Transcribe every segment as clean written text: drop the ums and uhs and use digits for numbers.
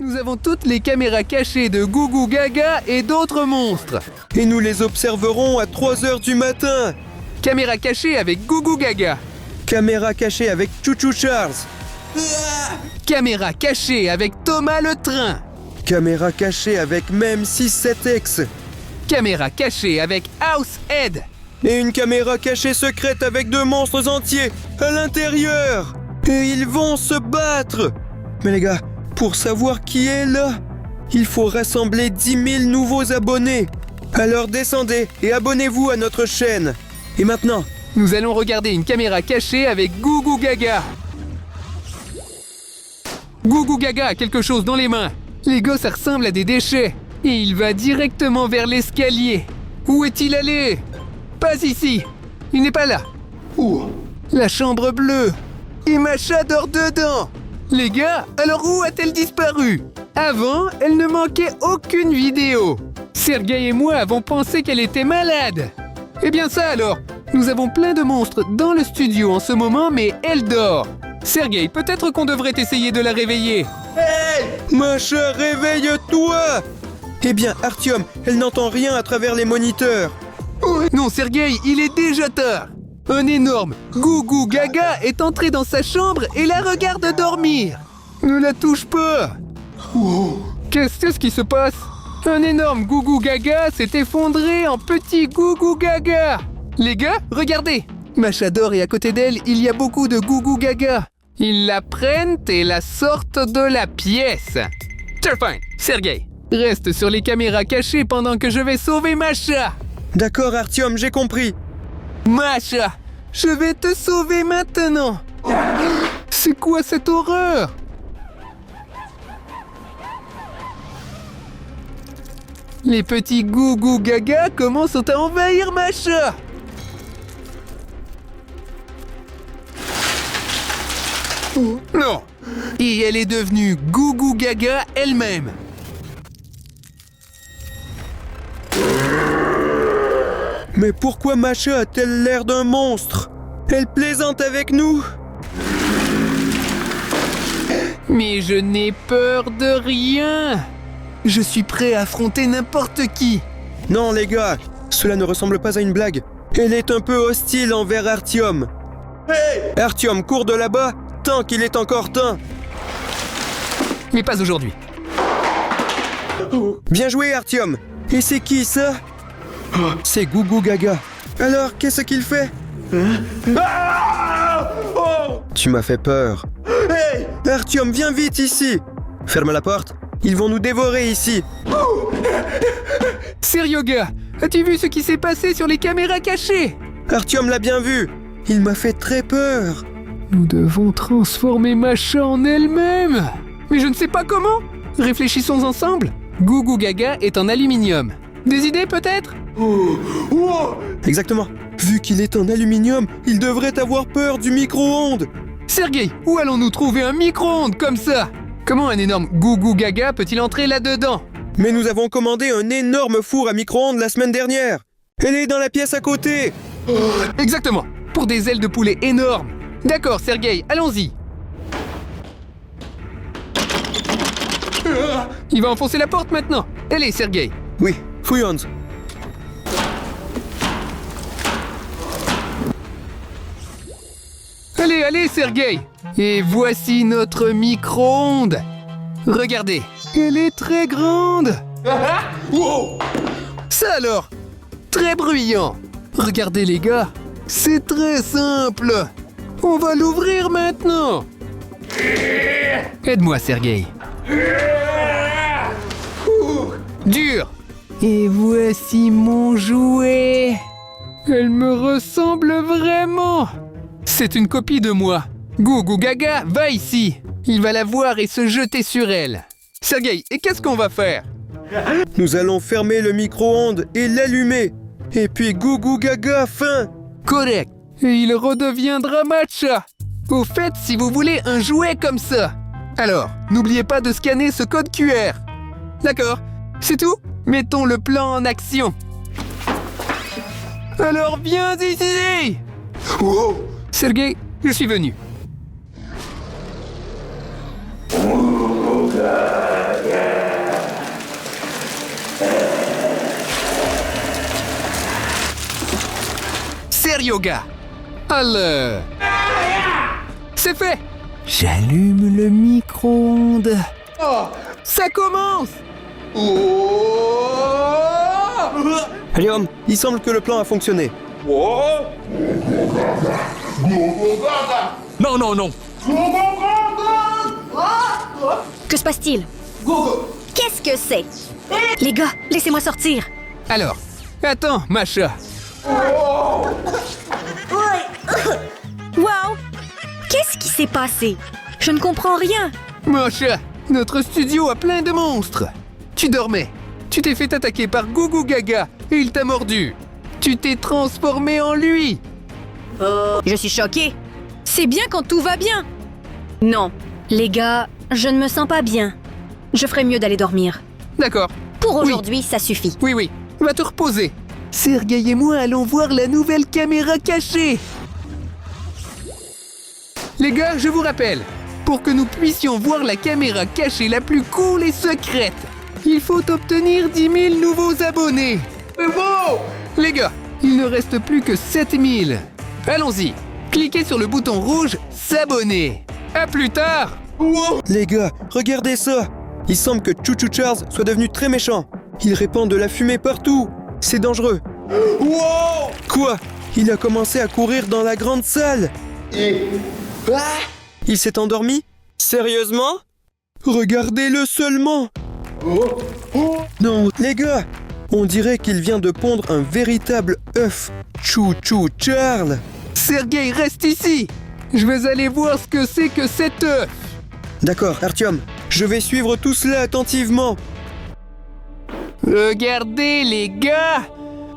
Nous avons toutes les caméras cachées de Gougou Gaga et d'autres monstres. Et nous les observerons à 3 heures du matin. Caméra cachée avec Gougou Gaga. Caméra cachée avec Chouchou Charles. Caméra cachée avec Thomas le Train. Caméra cachée avec Mem 67X. Caméra cachée avec House Head. Et une caméra cachée secrète avec 2 monstres entiers à l'intérieur. Et ils vont se battre. Mais les gars, pour savoir qui est là, il faut rassembler 10 000 nouveaux abonnés. Alors descendez et abonnez-vous à notre chaîne. Et maintenant, nous allons regarder une caméra cachée avec Gougou Gaga. Gougou Gaga a quelque chose dans les mains. Les gosses, ça ressemble à des déchets. Et il va directement vers l'escalier. Où est-il allé? Pas ici. Il n'est pas là. Où? La chambre bleue. Et Macha dort dedans. Les gars, alors où a-t-elle disparu? Avant, elle ne manquait aucune vidéo. Sergueï et moi avons pensé qu'elle était malade. Eh bien ça alors. Nous avons plein de monstres dans le studio en ce moment, mais elle dort. Sergueï, peut-être qu'on devrait essayer de la réveiller. Hey! Macha, réveille-toi! Eh bien, Artyom, elle n'entend rien à travers les moniteurs. Non, Sergueï, il est déjà tard. Un énorme Gougou Gaga est entré dans sa chambre et la regarde dormir. Ne la touche pas. Qu'est-ce qui se passe? Un énorme Gougou Gaga s'est effondré en petit Gougou Gaga. Les gars, regardez. Macha dort et à côté d'elle, il y a beaucoup de Gougou Gaga. Ils la prennent et la sortent de la pièce. Terrifying. Sergueï, reste sur les caméras cachées pendant que je vais sauver Macha. D'accord, Artyom, j'ai compris. Macha, je vais te sauver maintenant. C'est quoi cette horreur? Les petits Gougou Gaga commencent à envahir Macha. Non. Et elle est devenue Gougou Gaga elle-même. Mais pourquoi Macha a-t-elle l'air d'un monstre? Elle plaisante avec nous? Mais je n'ai peur de rien. Je suis prêt à affronter n'importe qui. Non les gars, cela ne ressemble pas à une blague. Elle est un peu hostile envers Artyom. Hey! Artyom, cours de là-bas tant qu'il est encore temps. Mais pas aujourd'hui. Bien joué Artyom. Et c'est qui ça? C'est Gougou Gaga. Alors, qu'est-ce qu'il fait? Tu m'as fait peur. Hey! Artyom, viens vite ici. Ferme la porte. Ils vont nous dévorer ici. Sérieux gars, as-tu vu ce qui s'est passé sur les caméras cachées? Artyom l'a bien vu. Il m'a fait très peur. Nous devons transformer Macha en elle-même. Mais je ne sais pas comment. Réfléchissons ensemble. Gougou Gaga est en aluminium. Des idées peut-être? Exactement. Vu qu'il est en aluminium, il devrait avoir peur du micro-ondes. Sergueï, où allons-nous trouver un micro-ondes comme ça? Comment un énorme Gougou Gaga peut-il entrer là-dedans? Mais nous avons commandé un énorme four à micro-ondes la semaine dernière. Elle est dans la pièce à côté. Exactement. Pour des ailes de poulet énormes. D'accord, Sergueï, allons-y. Il va enfoncer la porte maintenant. Allez, Sergueï. Oui, fouillons. Allez, allez, Sergueï. Et voici notre micro-ondes. Regardez, elle est très grande. Ça alors, très bruyant. Regardez les gars, c'est très simple. On va l'ouvrir maintenant. Aide-moi, Sergueï. Dur. Et voici mon jouet. Elle me ressemble vraiment. C'est une copie de moi. Gougou Gaga, va ici. Il va la voir et se jeter sur elle. Sergueï, et qu'est-ce qu'on va faire? Nous allons fermer le micro-ondes et l'allumer. Et puis Gougou Gaga, fin. Correct. Et il redeviendra Macha. Au fait, si vous voulez un jouet comme ça. Alors, n'oubliez pas de scanner ce code QR. D'accord, c'est tout? Mettons le plan en action. Alors viens ici. Sergueï, je suis venu. yoga. Alors, c'est fait. J'allume le micro-ondes. Ça commence. Artyom, il semble que le plan a fonctionné. Non, non, non. Que se passe-t-il? Qu'est-ce que c'est? Les gars, laissez-moi sortir. Alors, attends, Masha. Waouh! Qu'est-ce qui s'est passé? Je ne comprends rien. Masha, notre studio a plein de monstres. Tu dormais. Tu t'es fait attaquer par Gougou Gaga et il t'a mordu. Tu t'es transformé en lui. Je suis choquée. C'est bien quand tout va bien. Non, les gars, je ne me sens pas bien. Je ferais mieux d'aller dormir. D'accord. Pour Oui. aujourd'hui, ça suffit. Oui, va te reposer. Sergueï et moi allons voir la nouvelle caméra cachée. Les gars, je vous rappelle, pour que nous puissions voir la caméra cachée la plus cool et secrète, il faut obtenir 10 000 nouveaux abonnés. C'est bon! Les gars, il ne reste plus que 7 000. Allons-y, cliquez sur le bouton rouge « S'abonner ». À plus tard! Les gars, regardez ça. Il semble que Choo Choo Charles soit devenu très méchant. Il répand de la fumée partout. C'est dangereux. Quoi? Il a commencé à courir dans la grande salle. Il s'est endormi? Sérieusement? Regardez-le seulement. Non, les gars, on dirait qu'il vient de pondre un véritable œuf. Choo Choo Charles. Sergueï, reste ici. Je vais aller voir ce que c'est que cet œuf. D'accord, Artyom, je vais suivre tout cela attentivement. Regardez les gars!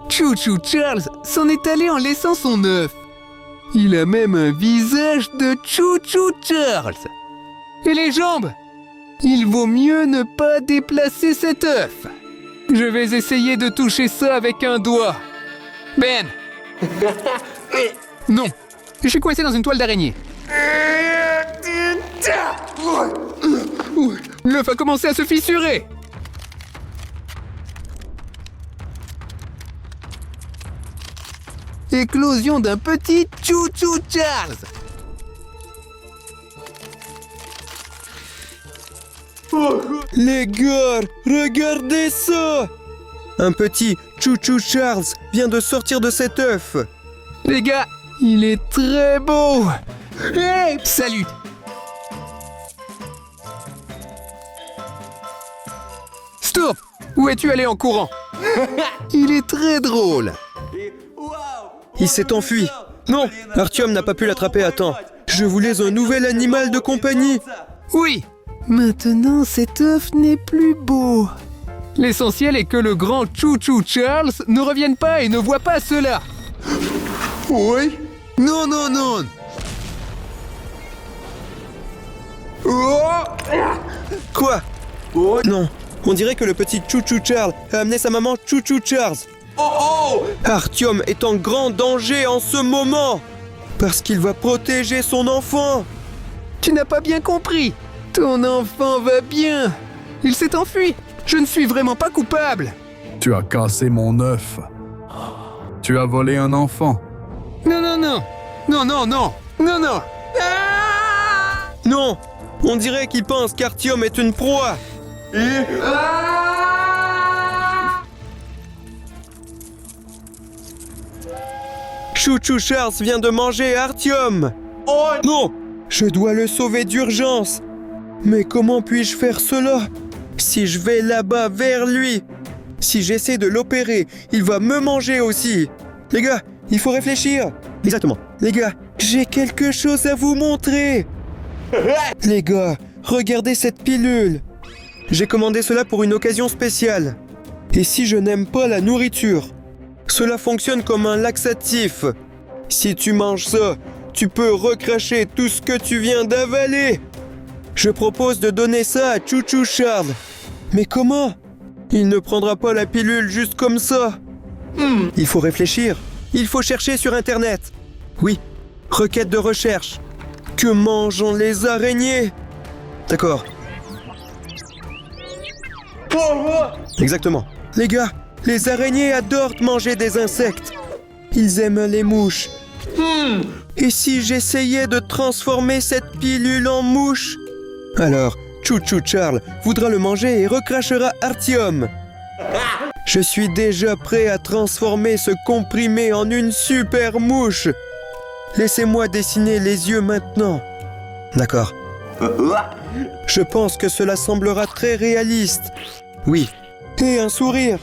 Choo Choo Charles s'en est allé en laissant son œuf. Il a même un visage de Choo Choo Charles. Et les jambes? Il vaut mieux ne pas déplacer cet œuf. Je vais essayer de toucher ça avec un doigt. Ben! Non, je suis coincé dans une toile d'araignée. L'œuf a commencé à se fissurer. Éclosion d'un petit Choo Choo Charles. Les gars, regardez ça! Un petit Choo Choo Charles vient de sortir de cet œuf. Les gars, il est très beau. Hey, salut. Stop! Où es-tu allé en courant? Il est très drôle. Il s'est enfui. Non, Artyom n'a pas pu l'attraper à temps. Je voulais un nouvel animal de compagnie. Oui. Maintenant, cet œuf n'est plus beau. L'essentiel est que le grand Choo Choo Charles ne revienne pas et ne voit pas cela. Oui. Non, non, non. Quoi? Non, on dirait que le petit Choo Choo Charles a amené sa maman Choo Choo Charles. Artyom est en grand danger en ce moment. Parce qu'il va protéger son enfant. Tu n'as pas bien compris. Ton enfant va bien. Il s'est enfui. Je ne suis vraiment pas coupable. Tu as cassé mon œuf. Tu as volé un enfant. Non, non, non. Non, non, non. Non, non. Non, on dirait qu'il pense qu'Artyom est une proie. Choo Choo Charles vient de manger Artyom. Non, je dois le sauver d'urgence. Mais comment puis-je faire cela? Si je vais là-bas vers lui, si j'essaie de l'opérer, il va me manger aussi. Les gars, il faut réfléchir. Exactement. Les gars, j'ai quelque chose à vous montrer. Les gars, regardez cette pilule. J'ai commandé cela pour une occasion spéciale. Et si je n'aime pas la nourriture, cela fonctionne comme un laxatif. Si tu manges ça, tu peux recracher tout ce que tu viens d'avaler. Je propose de donner ça à Choo Choo Charles. Mais comment? Il ne prendra pas la pilule juste comme ça. Il faut réfléchir. Il faut chercher sur Internet. Oui, requête de recherche. Que mangent les araignées? D'accord. Exactement. Les gars, les araignées adorent manger des insectes. Ils aiment les mouches, Et si j'essayais de transformer cette pilule en mouche? Alors, Chouchou Charles voudra le manger et recrachera Artyom. Je suis déjà prêt à transformer ce comprimé en une super mouche. Laissez-moi dessiner les yeux maintenant. D'accord. Je pense que cela semblera très réaliste. Oui. Et un sourire.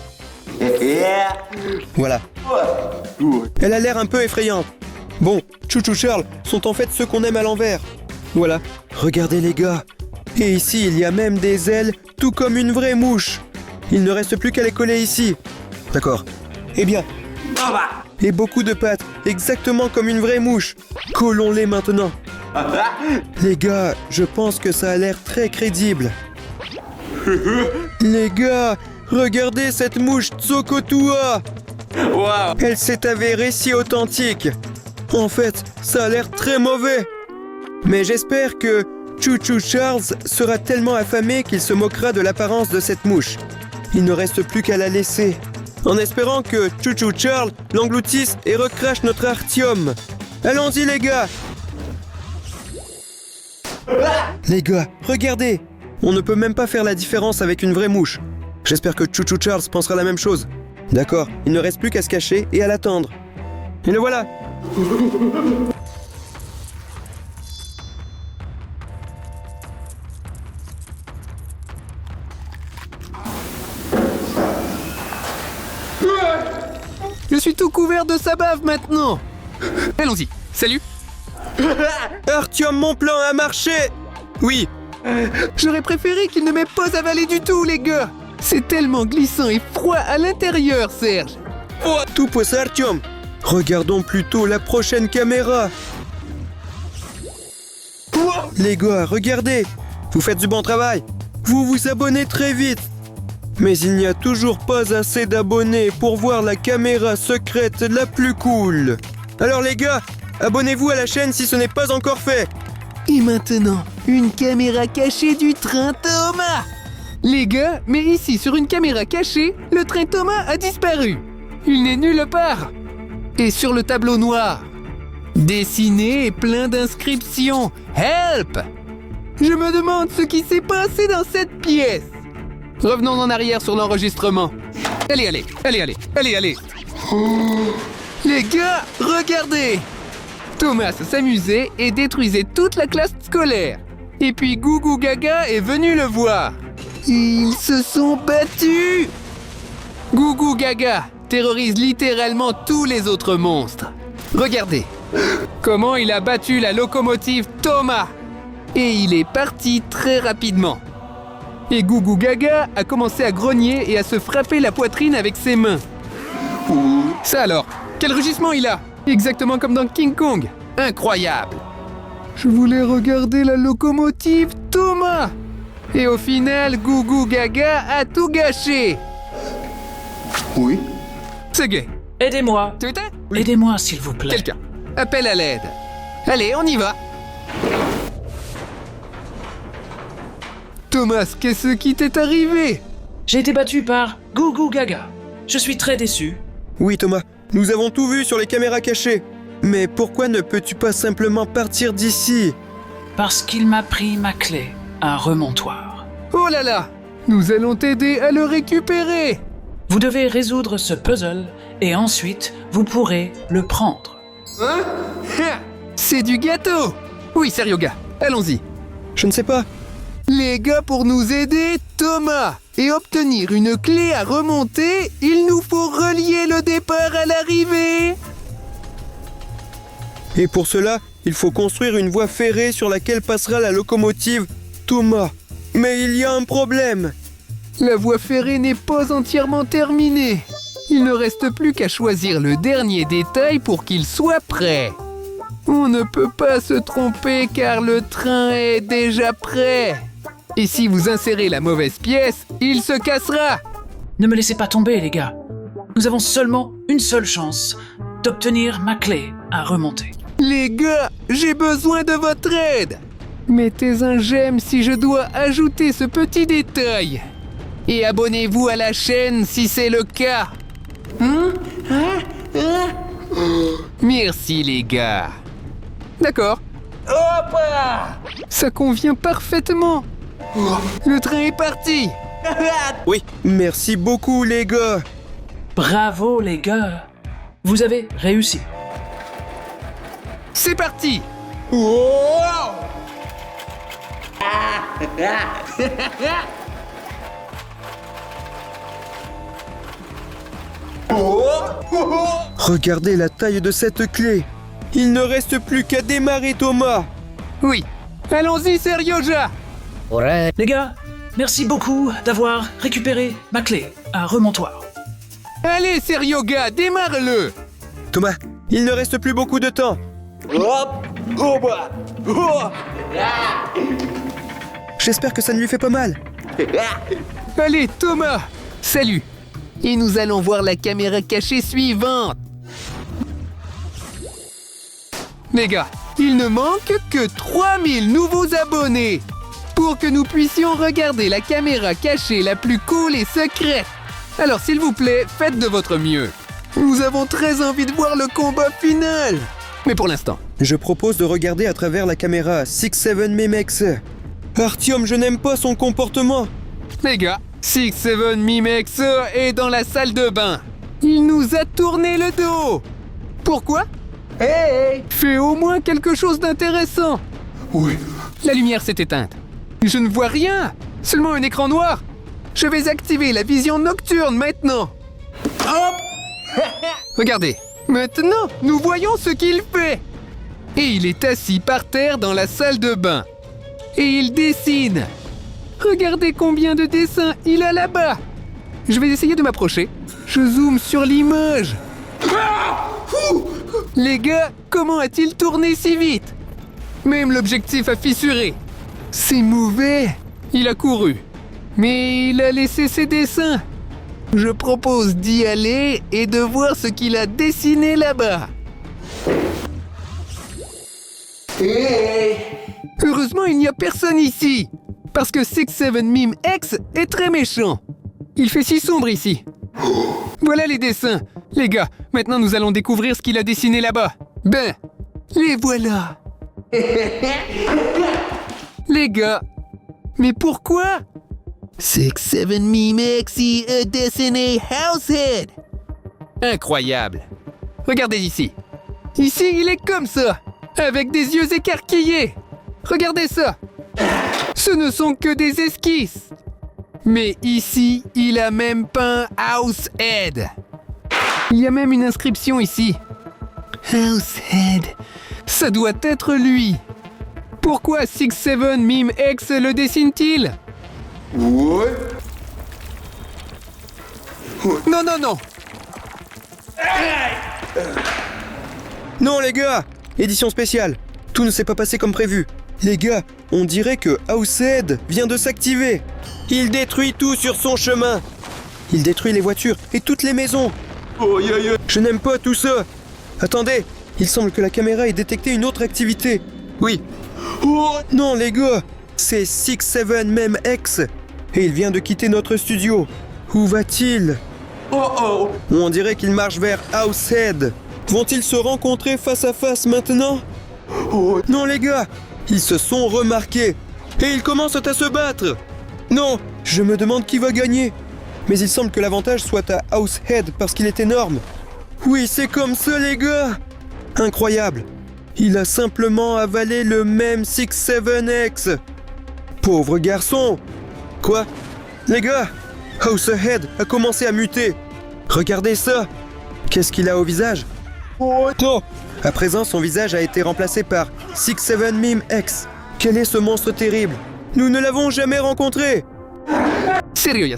Voilà. Elle a l'air un peu effrayante. Bon, Chouchou Charles sont en fait ceux qu'on aime à l'envers. Voilà. Regardez les gars. Et ici, il y a même des ailes, tout comme une vraie mouche. Il ne reste plus qu'à les coller ici. D'accord. Eh bien. Et beaucoup de pattes, exactement comme une vraie mouche. Collons-les maintenant. Les gars, je pense que ça a l'air très crédible. Les gars, regardez cette mouche Tsokotua. Elle s'est avérée si authentique. En fait, ça a l'air très mauvais. Mais j'espère que Chouchou Charles sera tellement affamé qu'il se moquera de l'apparence de cette mouche. Il ne reste plus qu'à la laisser. En espérant que Chouchou Charles l'engloutisse et recrache notre Artyom. Allons-y les gars. Les gars, regardez. On ne peut même pas faire la différence avec une vraie mouche. J'espère que Chouchou Charles pensera la même chose. D'accord, il ne reste plus qu'à se cacher et à l'attendre. Et le voilà. Je suis tout couvert de sa bave maintenant. Allons-y. Salut. Artyom, mon plan a marché. Oui. J'aurais préféré qu'il ne m'ait pas avalé du tout, les gars. C'est tellement glissant et froid à l'intérieur, Serge. Tout pour ça, Artyom. Regardons plutôt la prochaine caméra. Les gars, regardez. Vous faites du bon travail. Vous vous abonnez très vite. Mais il n'y a toujours pas assez d'abonnés pour voir la caméra secrète la plus cool. Alors les gars, abonnez-vous à la chaîne si ce n'est pas encore fait. Et maintenant, une caméra cachée du train Thomas. Les gars, mais ici, sur une caméra cachée, le train Thomas a disparu. Il n'est nulle part. Et sur le tableau noir, dessiné et plein d'inscriptions. Help! Je me demande ce qui s'est passé dans cette pièce. Revenons en arrière sur l'enregistrement. Allez. Les gars, regardez! Thomas s'amusait et détruisait toute la classe scolaire. Et puis Gougou Gaga est venu le voir. Ils se sont battus! Gougou Gaga terrorise littéralement tous les autres monstres. Regardez comment il a battu la locomotive Thomas. Et il est parti très rapidement. Et Gougou Gaga a commencé à grogner et à se frapper la poitrine avec ses mains. Ça alors, quel rugissement il a! Exactement comme dans King Kong. Incroyable! Je voulais regarder la locomotive Thomas. Et au final, Gougou Gaga a tout gâché. Oui. C'est gay. Aidez-moi. Tu étais? Aidez-moi, s'il vous plaît. Quelqu'un. Appelle à l'aide. Allez, on y va. Thomas, qu'est-ce qui t'est arrivé? J'ai été battu par Gougou Gaga. Je suis très déçu. Oui Thomas, nous avons tout vu sur les caméras cachées. Mais pourquoi ne peux-tu pas simplement partir d'ici? Parce qu'il m'a pris ma clé, un remontoir. Oh là là! Nous allons t'aider à le récupérer! Vous devez résoudre ce puzzle et ensuite vous pourrez le prendre. Hein? C'est du gâteau! Oui, sérieux gars, allons-y. Je ne sais pas. Les gars, pour nous aider, Thomas, et obtenir une clé à remonter, il nous faut relier le départ à l'arrivée. Et pour cela, il faut construire une voie ferrée sur laquelle passera la locomotive Thomas. Mais il y a un problème. La voie ferrée n'est pas entièrement terminée. Il ne reste plus qu'à choisir le dernier détail pour qu'il soit prêt. On ne peut pas se tromper car le train est déjà prêt. Et si vous insérez la mauvaise pièce, il se cassera. Ne me laissez pas tomber, les gars. Nous avons seulement une seule chance d'obtenir ma clé à remonter. Les gars, j'ai besoin de votre aide. Mettez un j'aime si je dois ajouter ce petit détail. Et abonnez-vous à la chaîne si c'est le cas. Merci les gars. D'accord. Ça convient parfaitement. Le train est parti. Oui, merci beaucoup les gars. Bravo les gars. Vous avez réussi. C'est parti. Regardez la taille de cette clé. Il ne reste plus qu'à démarrer Thomas. Oui. Allons-y, Serioja. Les gars, merci beaucoup d'avoir récupéré ma clé à remontoir. Allez, Serioga, démarre-le. Thomas, il ne reste plus beaucoup de temps. J'espère que ça ne lui fait pas mal. Allez, Thomas. Salut. Et nous allons voir la caméra cachée suivante. Les gars, il ne manque que 3000 nouveaux abonnés pour que nous puissions regarder la caméra cachée la plus cool et secrète. Alors s'il vous plaît, faites de votre mieux. Nous avons très envie de voir le combat final. Mais pour l'instant, Je propose de regarder à travers la caméra 6-7 Memex. Artyom, je n'aime pas son comportement. les gars, 6-7 Mimex est dans la salle de bain. Il nous a tourné le dos. Pourquoi? Fais au moins quelque chose d'intéressant. Oui. La lumière s'est éteinte. Je ne vois rien. Seulement un écran noir. Je vais activer la vision nocturne maintenant. Regardez. Maintenant, nous voyons ce qu'il fait. Et il est assis par terre dans la salle de bain. Et il dessine. Regardez combien de dessins il a là-bas. Je vais essayer de m'approcher. Je zoome sur l'image. Les gars, comment a-t-il tourné si vite? Même l'objectif a fissuré. C'est mauvais. Il a couru. Mais il a laissé ses dessins. Je propose d'y aller et de voir ce qu'il a dessiné là-bas. Heureusement, il n'y a personne ici. Parce que 6-7 Meme X est très méchant. Il fait si sombre ici. Voilà les dessins. Les gars, maintenant nous allons découvrir ce qu'il a dessiné là-bas. Ben, les voilà. Les gars, mais pourquoi? 6-7 Meme X a dessiné Househead. Incroyable. Regardez ici. Ici, il est comme ça, avec des yeux écarquillés. Regardez ça. Ce ne sont que des esquisses. Mais ici, il a même peint Househead. Il y a même une inscription ici. Househead. Ça doit être lui. Pourquoi 6-7 Meme X le dessine-t-il? Ouais. Non, non, non. Non les gars, édition spéciale. Tout ne s'est pas passé comme prévu. Les gars, on dirait que Househead vient de s'activer. Il détruit tout sur son chemin. Il détruit les voitures et toutes les maisons. Je n'aime pas tout ça. Attendez, il semble que la caméra ait détecté une autre activité. Oui. Non les gars, c'est 6-7 Meme X. Et il vient de quitter notre studio. Où va-t-il? On dirait qu'il marche vers Househead. Vont-ils se rencontrer face à face maintenant? Non les gars, ils se sont remarqués. Et ils commencent à se battre. Non, je me demande qui va gagner. Mais il semble que l'avantage soit à Househead parce qu'il est énorme. Oui, c'est comme ça les gars. Incroyable. Il a simplement avalé le même 6-7 X. Pauvre garçon. Quoi? Les gars, Househead a commencé à muter. Regardez ça. Qu'est-ce qu'il a au visage? Oh, à présent, son visage a été remplacé par 6-7 Meme X. Quel est ce monstre terrible? Nous ne l'avons jamais rencontré. Sérioja.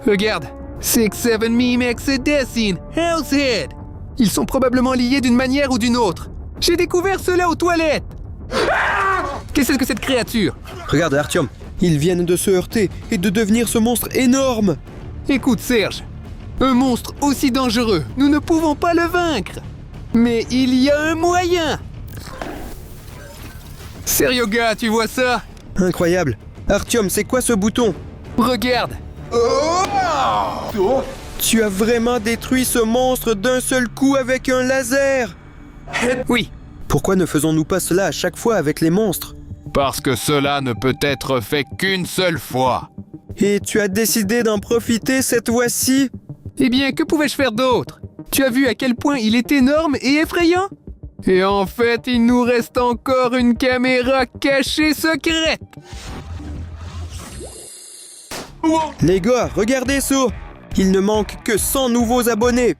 Regarde. 6-7 Meme X dessine Househead. Ils sont probablement liés d'une manière ou d'une autre. J'ai découvert cela aux toilettes. Qu'est-ce que cette créature? Regarde, Artyom. Ils viennent de se heurter et de devenir ce monstre énorme. Écoute, Serge. Un monstre aussi dangereux, nous ne pouvons pas le vaincre. Mais il y a un moyen. Serioga, tu vois ça? Incroyable. Artyom, c'est quoi ce bouton? Regarde. Tu as vraiment détruit ce monstre d'un seul coup avec un laser. Oui, Pourquoi ne faisons-nous pas cela à chaque fois avec les monstres? parce que cela ne peut être fait qu'une seule fois. Et tu as décidé d'en profiter cette fois-ci? Eh bien, que pouvais-je faire d'autre? Tu as vu à quel point il est énorme et effrayant? Et en fait, il nous reste encore une caméra cachée secrète. Les gars, regardez ça! Il ne manque que 100 nouveaux abonnés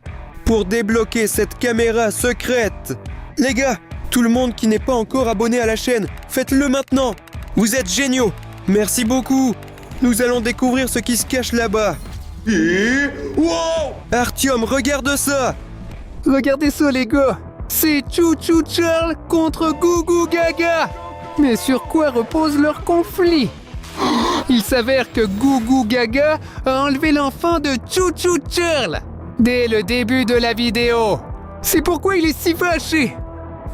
pour débloquer cette caméra secrète. Les gars, tout le monde qui n'est pas encore abonné à la chaîne, faites-le maintenant! Vous êtes géniaux! Merci beaucoup! Nous allons découvrir ce qui se cache là-bas. Et... Wow! Artyom, regarde ça! Regardez ça, les gars. C'est Choo Choo Charles contre Goo Goo Gaga. Mais sur quoi repose leur conflit? Il s'avère que Goo Goo Gaga a enlevé l'enfant de Choo Choo Charles dès le début de la vidéo. C'est pourquoi il est si fâché.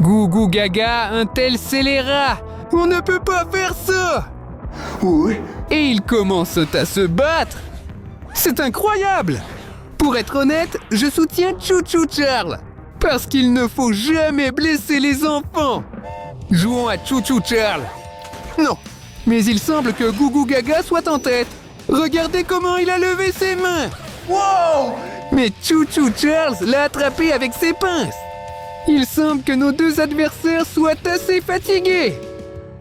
Goo Goo Gaga, un tel scélérat. On ne peut pas faire ça. Oui. Et ils commencent à se battre. C'est incroyable. Pour être honnête, je soutiens Choo Choo Charles. Parce qu'il ne faut jamais blesser les enfants. Jouons à Choo Choo Charles. Non, mais il semble que Goo Goo Gaga soit en tête. Regardez comment il a levé ses mains. Wow! Mais Choo Choo Charles l'a attrapé avec ses pinces. Il semble que nos deux adversaires soient assez fatigués.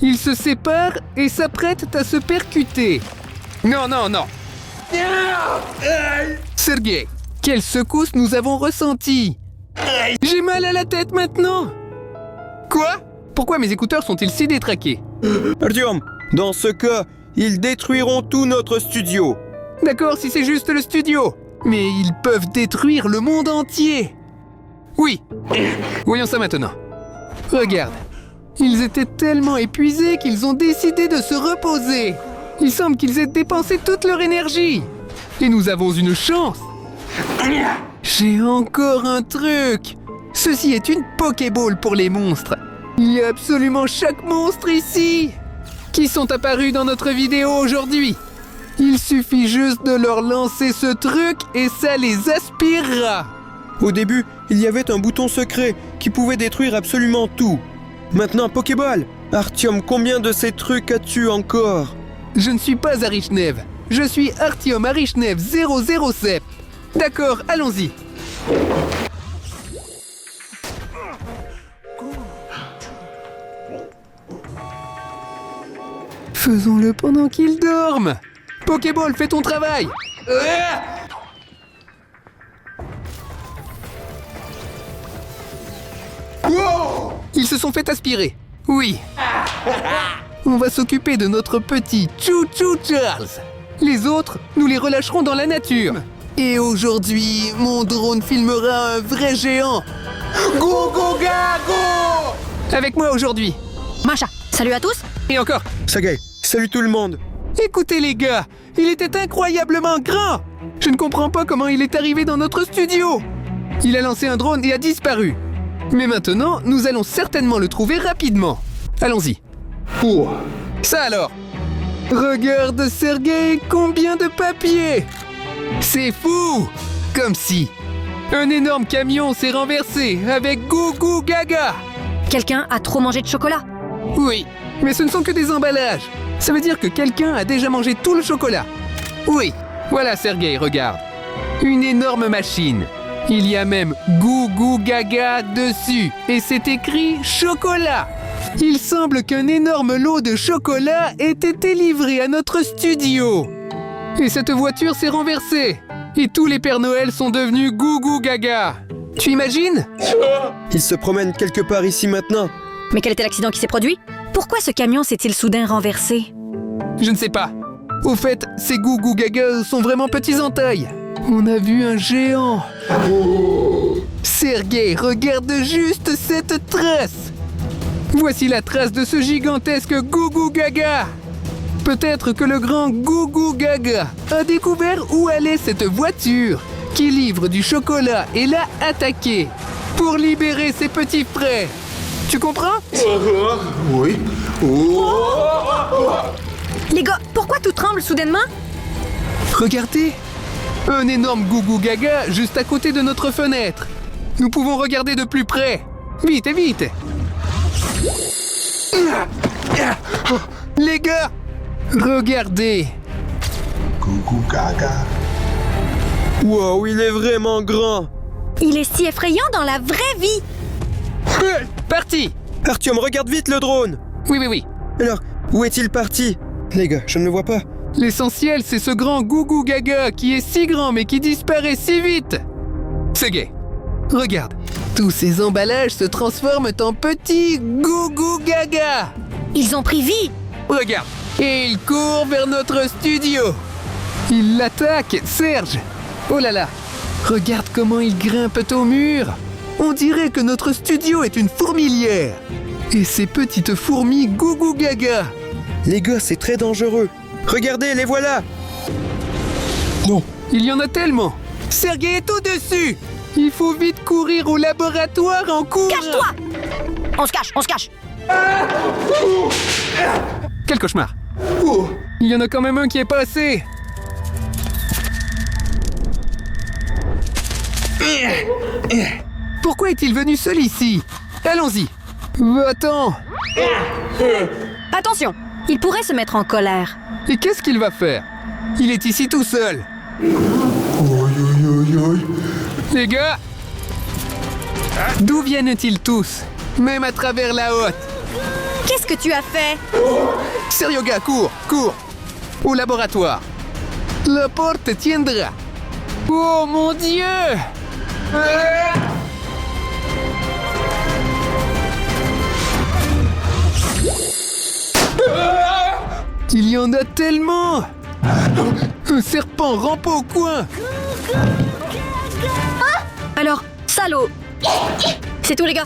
Ils se séparent et s'apprêtent à se percuter. Non, non, non. Sergei, quelle secousse nous avons ressentie. J'ai mal à la tête maintenant. Quoi? Pourquoi mes écouteurs sont-ils si détraqués? Artyom, dans ce cas, ils détruiront tout notre studio. D'accord, si c'est juste le studio. Mais ils peuvent détruire le monde entier. Oui. Voyons ça maintenant. Regarde. Ils étaient tellement épuisés qu'ils ont décidé de se reposer. Il semble qu'ils aient dépensé toute leur énergie. Et nous avons une chance. J'ai encore un truc. Ceci est une Pokéball pour les monstres. Il y a absolument chaque monstre ici qui sont apparus dans notre vidéo aujourd'hui. Il suffit juste de leur lancer ce truc et ça les aspirera. Au début, il y avait un bouton secret qui pouvait détruire absolument tout. Maintenant, Pokéball! Artyom, combien de ces trucs as-tu encore? Je ne suis pas Arishnev. Je suis Artyom Arishnev 007. D'accord, allons-y. Faisons-le pendant qu'ils dorment. Pokéball, fais ton travail. Wow! Ils se sont fait aspirer. Oui. On va s'occuper de notre petit Choo Choo Charles. Les autres, nous les relâcherons dans la nature. Et aujourd'hui, mon drone filmera un vrai géant. Go go gago! Avec moi aujourd'hui. Masha, salut à tous. Et encore. Sergei, salut tout le monde! Écoutez les gars, il était incroyablement grand. Je ne comprends pas comment il est arrivé dans notre studio. Il a lancé un drone et a disparu. Mais maintenant, nous allons certainement le trouver rapidement. Allons-y. Oh. Ça alors. Regarde Sergei, combien de papier. C'est fou. Comme si un énorme camion s'est renversé avec Goo Goo Gaga. Quelqu'un a trop mangé de chocolat. Oui, mais ce ne sont que des emballages. Ça veut dire que quelqu'un a déjà mangé tout le chocolat. Oui, voilà Sergei, regarde. Une énorme machine. Il y a même Goo Goo Gaga dessus. Et c'est écrit chocolat. Il semble qu'un énorme lot de chocolat ait été livré à notre studio. Et cette voiture s'est renversée. Et tous les Pères Noël sont devenus Goo Goo Gaga. Tu imagines? Ils se promènent quelque part ici maintenant. Mais quel était l'accident qui s'est produit? Pourquoi ce camion s'est-il soudain renversé? Je ne sais pas. Au fait, ces Goo Goo Gaga sont vraiment petits en taille. On a vu un géant. Sergei, regarde juste cette trace. Voici la trace de ce gigantesque Goo Goo Gaga. Peut-être que le grand Goo Goo Gaga a découvert où allait cette voiture qui livre du chocolat et l'a attaqué pour libérer ses petits frères. Tu comprends? Oui. Oh. Les gars, pourquoi tout tremble soudainement? Regardez, un énorme Goo Goo Gaga juste à côté de notre fenêtre. Nous pouvons regarder de plus près. Vite, vite. Les gars, regardez. Goo goo gaga. Wow, il est vraiment grand. Il est si effrayant dans la vraie vie. Parti. Artyom, regarde vite le drone. Oui, oui, oui. Alors, où est-il parti? Les gars, je ne le vois pas. L'essentiel, c'est ce grand gougou gaga qui est si grand mais qui disparaît si vite. C'est gay. Regarde, tous ces emballages se transforment en petits gougou gaga. Ils ont pris vie. Regarde, et il court vers notre studio. Il l'attaque, Serge. Oh là là, regarde comment il grimpe au mur. On dirait que notre studio est une fourmilière. Et ces petites fourmis gougou gaga. Les gars, c'est très dangereux. Regardez, les voilà. Non, il y en a tellement. Sergei est au-dessus. Il faut vite courir au laboratoire en courant. Cache-toi. On se cache, on se cache. Quel cauchemar. Il y en a quand même un qui est passé. Pourquoi est-il venu seul ici? Allons-y. Va-t'en. Attention, il pourrait se mettre en colère. Et qu'est-ce qu'il va faire? Il est ici tout seul. Les gars, d'où viennent-ils tous? Même à travers la hotte. Qu'est-ce que tu as fait? Seryoga, cours, cours. Au laboratoire. La porte tiendra. Oh mon Dieu! Il y en a tellement! Un serpent rampe au coin! Alors, salaud. C'est tout les gars.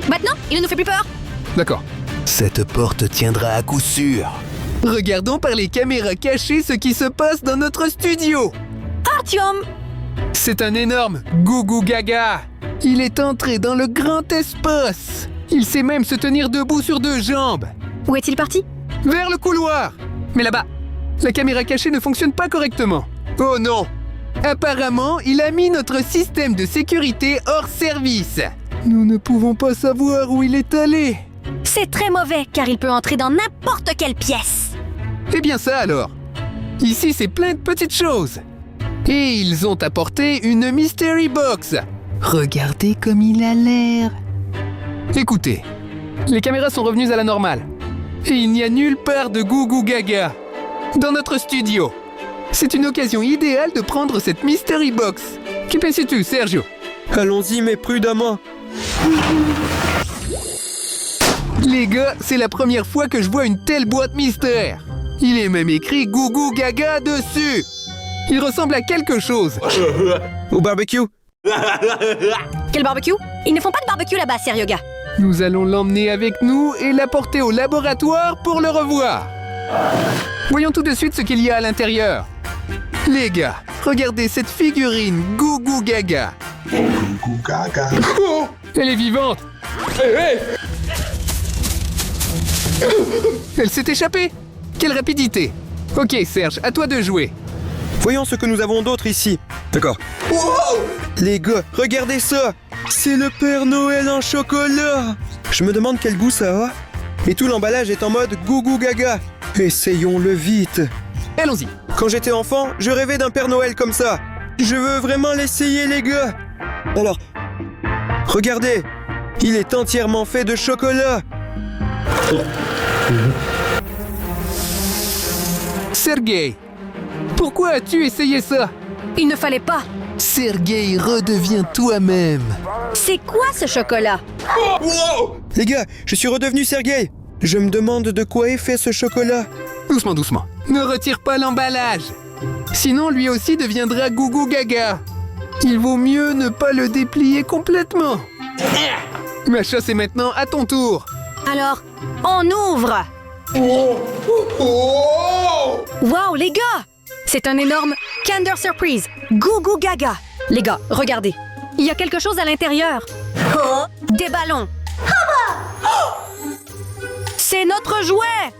Maintenant, il ne nous fait plus peur. D'accord. Cette porte tiendra à coup sûr. Regardons par les caméras cachées ce qui se passe dans notre studio. Artyom. C'est un énorme gougou gaga. Il est entré dans le grand espace. Il sait même se tenir debout sur deux jambes. Où est-il parti? Vers le couloir. Mais là-bas, la caméra cachée ne fonctionne pas correctement. Oh non. Apparemment, il a mis notre système de sécurité hors service. Nous ne pouvons pas savoir où il est allé. C'est très mauvais car il peut entrer dans n'importe quelle pièce. Eh bien ça alors. Ici, c'est plein de petites choses. Et ils ont apporté une mystery box. Regardez comme il a l'air. Écoutez, les caméras sont revenues à la normale. Et il n'y a nulle part de gougou gaga dans notre studio. C'est une occasion idéale de prendre cette mystery box. Que penses-tu, Sergio? Allons-y, mais prudemment. Les gars, c'est la première fois que je vois une telle boîte mystère. Il est même écrit gougou gaga dessus. Il ressemble à quelque chose. Au barbecue? Quel barbecue? Ils ne font pas de barbecue là-bas, Seryoga. Nous allons l'emmener avec nous et l'apporter au laboratoire pour le revoir. Voyons tout de suite ce qu'il y a à l'intérieur. Les gars, regardez cette figurine gougou gaga. Goo goo gaga. Oh, elle est vivante. Elle s'est échappée. Quelle rapidité. Ok Serge, à toi de jouer. Voyons ce que nous avons d'autre ici. D'accord. Wow! Les gars, regardez ça! C'est le Père Noël en chocolat! Je me demande quel goût ça a. Et tout l'emballage est en mode gougou gaga. Essayons-le vite. Allons-y. Quand j'étais enfant, je rêvais d'un Père Noël comme ça. Je veux vraiment l'essayer, les gars. Alors, regardez. Il est entièrement fait de chocolat. Sergei, pourquoi as-tu essayé ça? Il ne fallait pas. Sergei, redeviens toi-même. C'est quoi ce chocolat? Les gars, je suis redevenu Sergei. Je me demande de quoi est fait ce chocolat. Doucement, doucement. Ne retire pas l'emballage. Sinon, lui aussi deviendra gougou gaga. Il vaut mieux ne pas le déplier complètement. Macha, c'est maintenant à ton tour. Alors, on ouvre. Wow, les gars! C'est un énorme Kinder Surprise, gougou gaga. Les gars, regardez. Il y a quelque chose à l'intérieur. Des ballons. C'est notre jouet.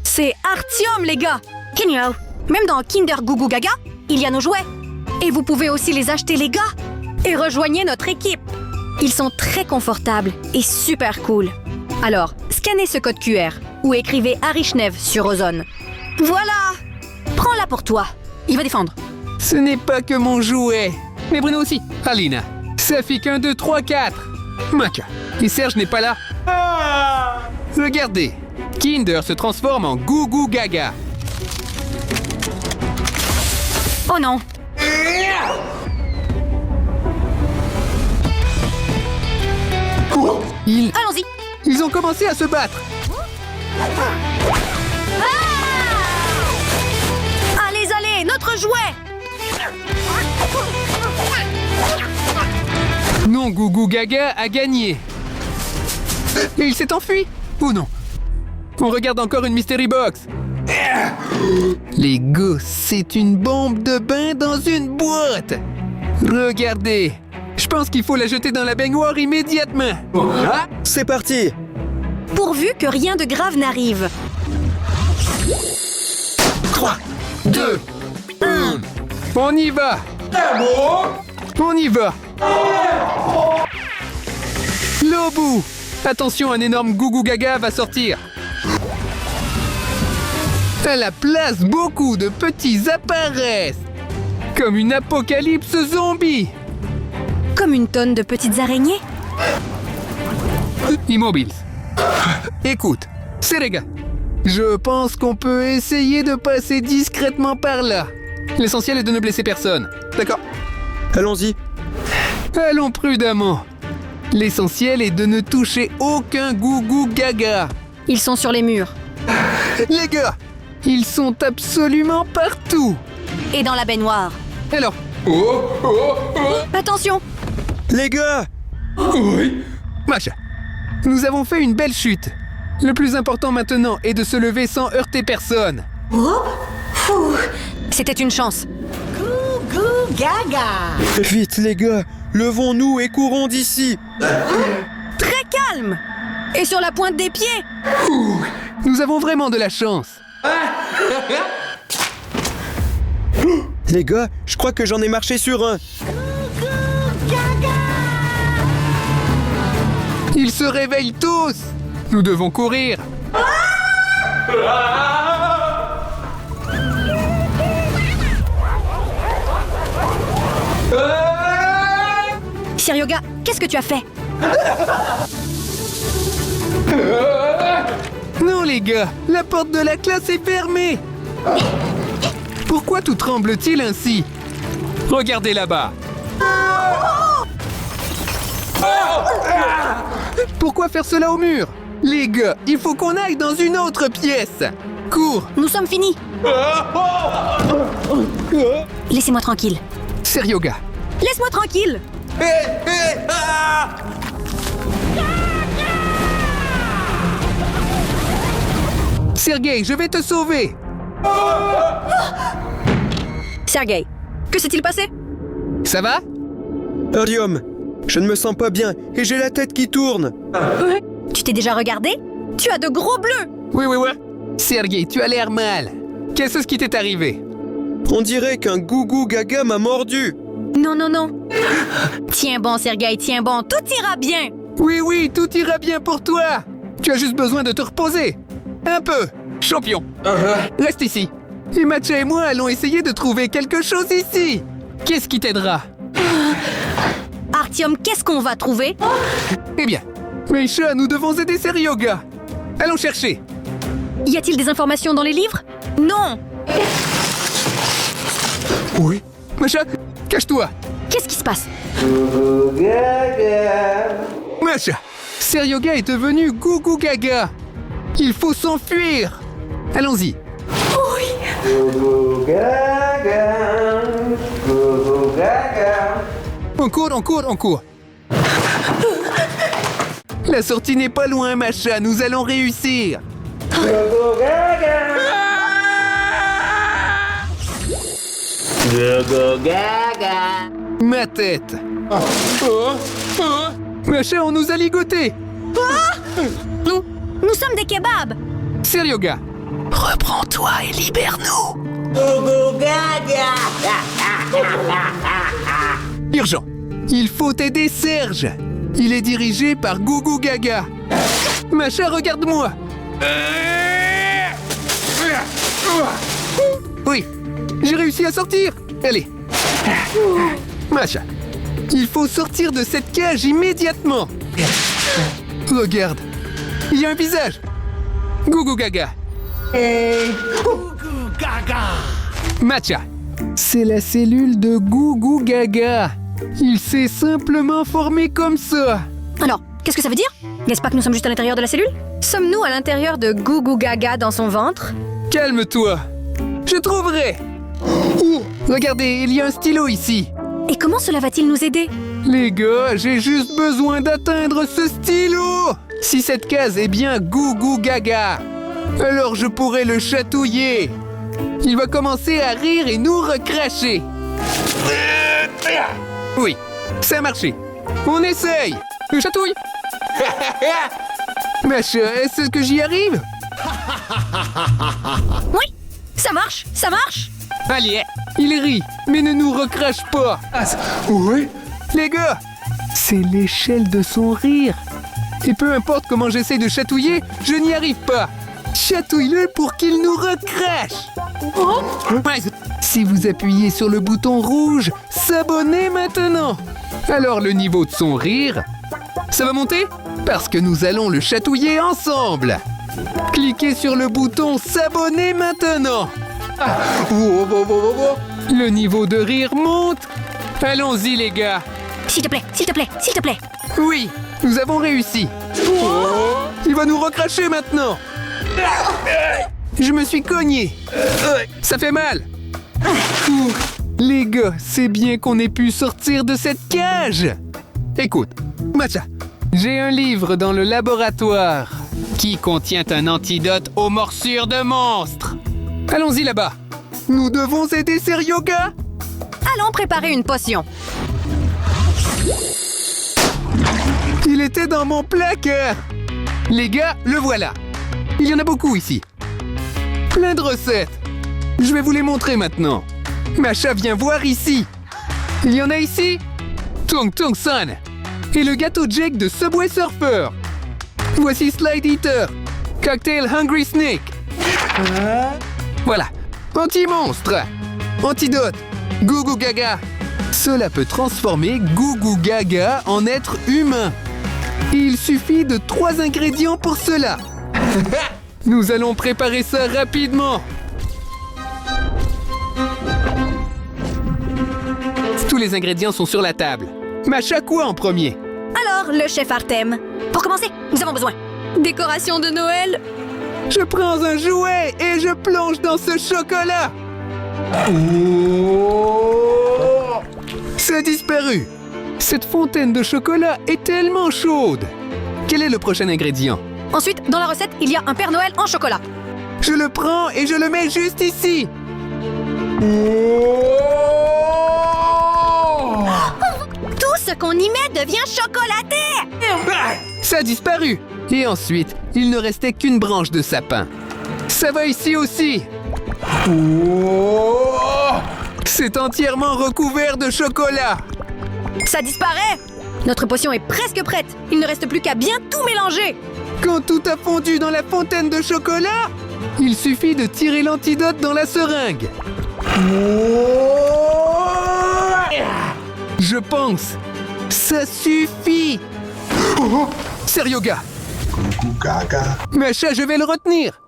C'est Artyom, les gars. Kinyo. Même dans Kinder Gougou Gaga, il y a nos jouets. Et vous pouvez aussi les acheter, les gars. Et rejoignez notre équipe. Ils sont très confortables et super cool. Alors, scannez ce code QR ou écrivez Arishneve sur Ozone. Voilà! Prends-la pour toi. Il va défendre. Ce n'est pas que mon jouet. Mais Bruno aussi. Alina. Ça fait qu'un, 2, 3, 4. Maca. Et Serge n'est pas là. Regardez. Kinder se transforme en Goo Goo Gaga. Oh non! Allons-y! Ils ont commencé à se battre. Allez, allez, notre jouet! Non, Goo Goo Gaga a gagné. Et il s'est enfui. Ou non? On regarde encore une Mystery Box. Les gosses, c'est une bombe de bain dans une boîte. Regardez. Je pense qu'il faut la jeter dans la baignoire immédiatement. C'est parti! Pourvu que rien de grave n'arrive. 3, 2, 1. On y va. On y va. Lobu. Attention, un énorme Goo Goo Gaga va sortir. À la place, beaucoup de petits apparaissent. Comme une apocalypse zombie. Comme une tonne de petites araignées. Immobiles. Écoute, Serega. Je pense qu'on peut essayer de passer discrètement par là. L'essentiel est de ne blesser personne. D'accord? Allons-y. Allons prudemment. L'essentiel est de ne toucher aucun Goo Goo Gaga. Ils sont sur les murs. Les gars, ils sont absolument partout. Et dans la baignoire. Alors, Attention! Les gars! Macha, nous avons fait une belle chute. Le plus important maintenant est de se lever sans heurter personne. C'était une chance. Vite, les gars! Levons-nous et courons d'ici! Très calme! Et sur la pointe des pieds! Nous avons vraiment de la chance. Les gars, je crois que j'en ai marché sur un. Ils se réveillent tous. Nous devons courir. Siryoga, qu'est-ce que tu as fait? Non les gars, la porte de la classe est fermée. Pourquoi tout tremble-t-il ainsi? Regardez là-bas. Pourquoi faire cela au mur? Les gars, il faut qu'on aille dans une autre pièce. Cours. Nous sommes finis. Laissez-moi tranquille. Seryoga. Laisse-moi tranquille. Sergei, je vais te sauver. Sergei, que s'est-il passé? Ça va? Arium, je ne me sens pas bien et j'ai la tête qui tourne. Tu t'es déjà regardé? Tu as de gros bleus. Oui. Sergei, tu as l'air mal. Qu'est-ce qui t'est arrivé? On dirait qu'un Goo Goo Gaga m'a mordu. Non. Tiens bon, Sergei, tiens bon. Tout ira bien. Oui, tout ira bien pour toi. Tu as juste besoin de te reposer. Un peu. Champion. Reste ici. Et Matcha et moi allons essayer de trouver quelque chose ici. Qu'est-ce qui t'aidera? Artyom, qu'est-ce qu'on va trouver? Eh bien, Meisha, nous devons aider Seryoga. Allons chercher. Y a-t-il des informations dans les livres? Non. Oui. Meisha, cache-toi. Qu'est-ce qui se passe? Meisha, Seryoga est devenu Goo Goo Gaga. Il faut s'enfuir. Allons-y. On court. La sortie n'est pas loin, Macha. Nous allons réussir. Ma tête. Macha, on nous a ligotés. Nous sommes des kebabs. Seryoga. Reprends-toi et libère-nous. Urgent. Il faut aider Serge. Il est dirigé par Gougou Gaga. Macha, regarde-moi. Oui, j'ai réussi à sortir. Allez. Macha, il faut sortir de cette cage immédiatement. Regarde, il y a un visage. Gougou Gaga. Macha, c'est la cellule de Gougou Gaga. Il s'est simplement formé comme ça. Alors, qu'est-ce que ça veut dire? N'est-ce pas que nous sommes juste à l'intérieur de la cellule? Sommes-nous à l'intérieur de Gougou Gaga dans son ventre? Calme-toi. Je trouverai. Oh, regardez, il y a un stylo ici. Et comment cela va-t-il nous aider? Les gars, j'ai juste besoin d'atteindre ce stylo. Si cette case est bien Gougou Gaga, alors je pourrai le chatouiller. Il va commencer à rire et nous recracher. Oui, ça a marché. On essaye. Je chatouille. Macha, est-ce que j'y arrive? Oui, ça marche, ça marche. Allez, il rit, mais ne nous recrache pas. Oui. Les gars, c'est l'échelle de son rire. Et peu importe comment j'essaie de chatouiller, je n'y arrive pas. Chatouille-le pour qu'il nous recrache. Ouais, si vous appuyez sur le bouton rouge, s'abonner maintenant. Alors le niveau de son rire, ça va monter? Parce que nous allons le chatouiller ensemble. Cliquez sur le bouton s'abonner maintenant. Le niveau de rire monte. Allons-y les gars. S'il te plaît, s'il te plaît, s'il te plaît. Oui, nous avons réussi. Il va nous recracher maintenant. Je me suis cogné. Ça fait mal. Les gars, c'est bien qu'on ait pu sortir de cette cage. Écoute, Macha, j'ai un livre dans le laboratoire qui contient un antidote aux morsures de monstres. Allons-y là-bas. Nous devons aider Seryoga. Allons préparer une potion. Il était dans mon placard. Les gars, le voilà. Il y en a beaucoup ici. Plein de recettes. Je vais vous les montrer maintenant. Macha, viens voir ici. Il y en a ici. Tung Tung San. Et le gâteau Jake de Subway Surfer. Voici Slide Eater. Cocktail Hungry Snake. Voilà. Anti-monstre. Antidote. Gougou Gaga. Cela peut transformer Gougou Gaga en être humain. Il suffit de 3 ingrédients pour cela. Nous allons préparer ça rapidement. Tous les ingrédients sont sur la table. Macha, quoi en premier? Alors, le chef Artem. Pour commencer, nous avons besoin. Décoration de Noël. Je prends un jouet et je plonge dans ce chocolat. Ça a disparu. Cette fontaine de chocolat est tellement chaude. Quel est le prochain ingrédient? Ensuite, dans la recette, il y a un Père Noël en chocolat. Je le prends et je le mets juste ici. Tout ce qu'on y met devient chocolaté. Ça a disparu. Et ensuite, il ne restait qu'une branche de sapin. Ça va ici aussi. C'est entièrement recouvert de chocolat. Ça disparaît. Notre potion est presque prête. Il ne reste plus qu'à bien tout mélanger. Quand tout a fondu dans la fontaine de chocolat, il suffit de tirer l'antidote dans la seringue. Je pense. Ça suffit. Seryoga. Gougou Gaga. Macha, je vais le retenir.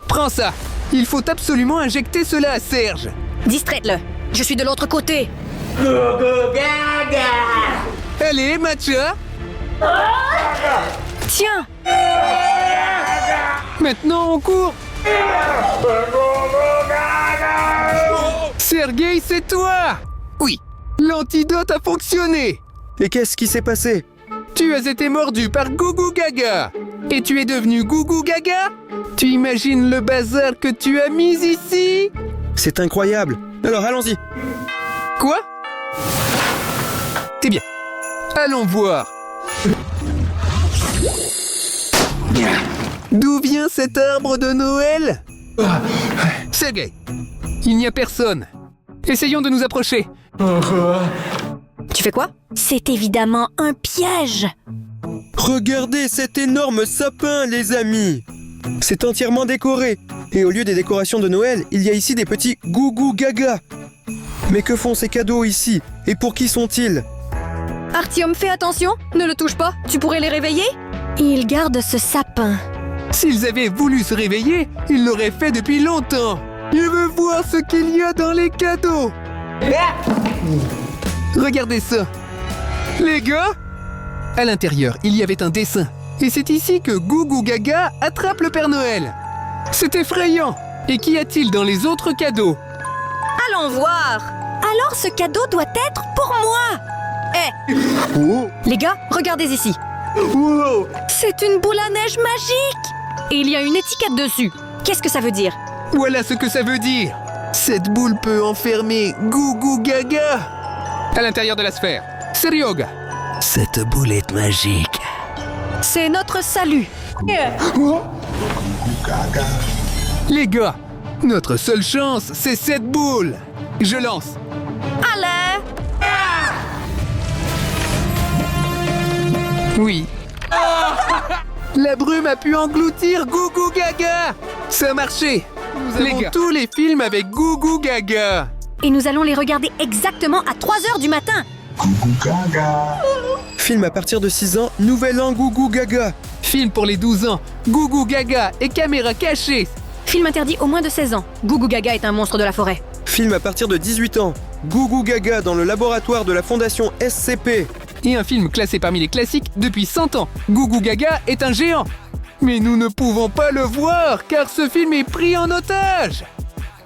Prends ça. Il faut absolument injecter cela à Serge. Distraite-le. Je suis de l'autre côté. Allez, Macha. Tiens. Maintenant, on court. Sergueï, c'est toi. Oui, l'antidote a fonctionné. Et qu'est-ce qui s'est passé? Tu as été mordu par Gougou Gaga. Et tu es devenu Gougou Gaga? Tu imagines le bazar que tu as mis ici? C'est incroyable. Alors, allons-y. Quoi? Eh bien, allons voir. D'où vient cet arbre de Noël? Sergueï, il n'y a personne. Essayons de nous approcher. Tu fais quoi? C'est évidemment un piège. Regardez cet énorme sapin, les amis! C'est entièrement décoré. Et au lieu des décorations de Noël, il y a ici des petits gougou gaga. Mais que font ces cadeaux ici? Et pour qui sont-ils? Artyom, fais attention, ne le touche pas, tu pourrais les réveiller? Il garde ce sapin. S'ils avaient voulu se réveiller, ils l'auraient fait depuis longtemps. Je veux voir ce qu'il y a dans les cadeaux. Regardez ça. Les gars, à l'intérieur, il y avait un dessin. Et c'est ici que Gougou Gaga attrape le Père Noël. C'est effrayant. Et qu'y a-t-il dans les autres cadeaux? Allons voir. Alors ce cadeau doit être pour moi. Les gars, regardez ici. Wow! C'est une boule à neige magique. Et il y a une étiquette dessus. Qu'est-ce que ça veut dire? Voilà ce que ça veut dire. Cette boule peut enfermer Gougou Gaga à l'intérieur de la sphère. Seryoga. Cette boule est magique. C'est notre salut. Gaga. Les gars, notre seule chance, c'est cette boule. Je lance. Allez. Oui. La brume a pu engloutir Gougou Gaga. Ça a marché. Nous avons tous les films avec Gougou Gaga. Et nous allons les regarder exactement à 3h du matin. Coucou Gaga. Film à partir de 6 ans, Nouvel An Gougou Gaga. Film pour les 12 ans, Gougou Gaga et caméra cachée. Film interdit aux moins de 16 ans. Gougou Gaga est un monstre de la forêt. Film à partir de 18 ans, Gougou Gaga dans le laboratoire de la fondation SCP. Et un film classé parmi les classiques depuis 100 ans. Gougou Gaga est un géant. Mais nous ne pouvons pas le voir car ce film est pris en otage.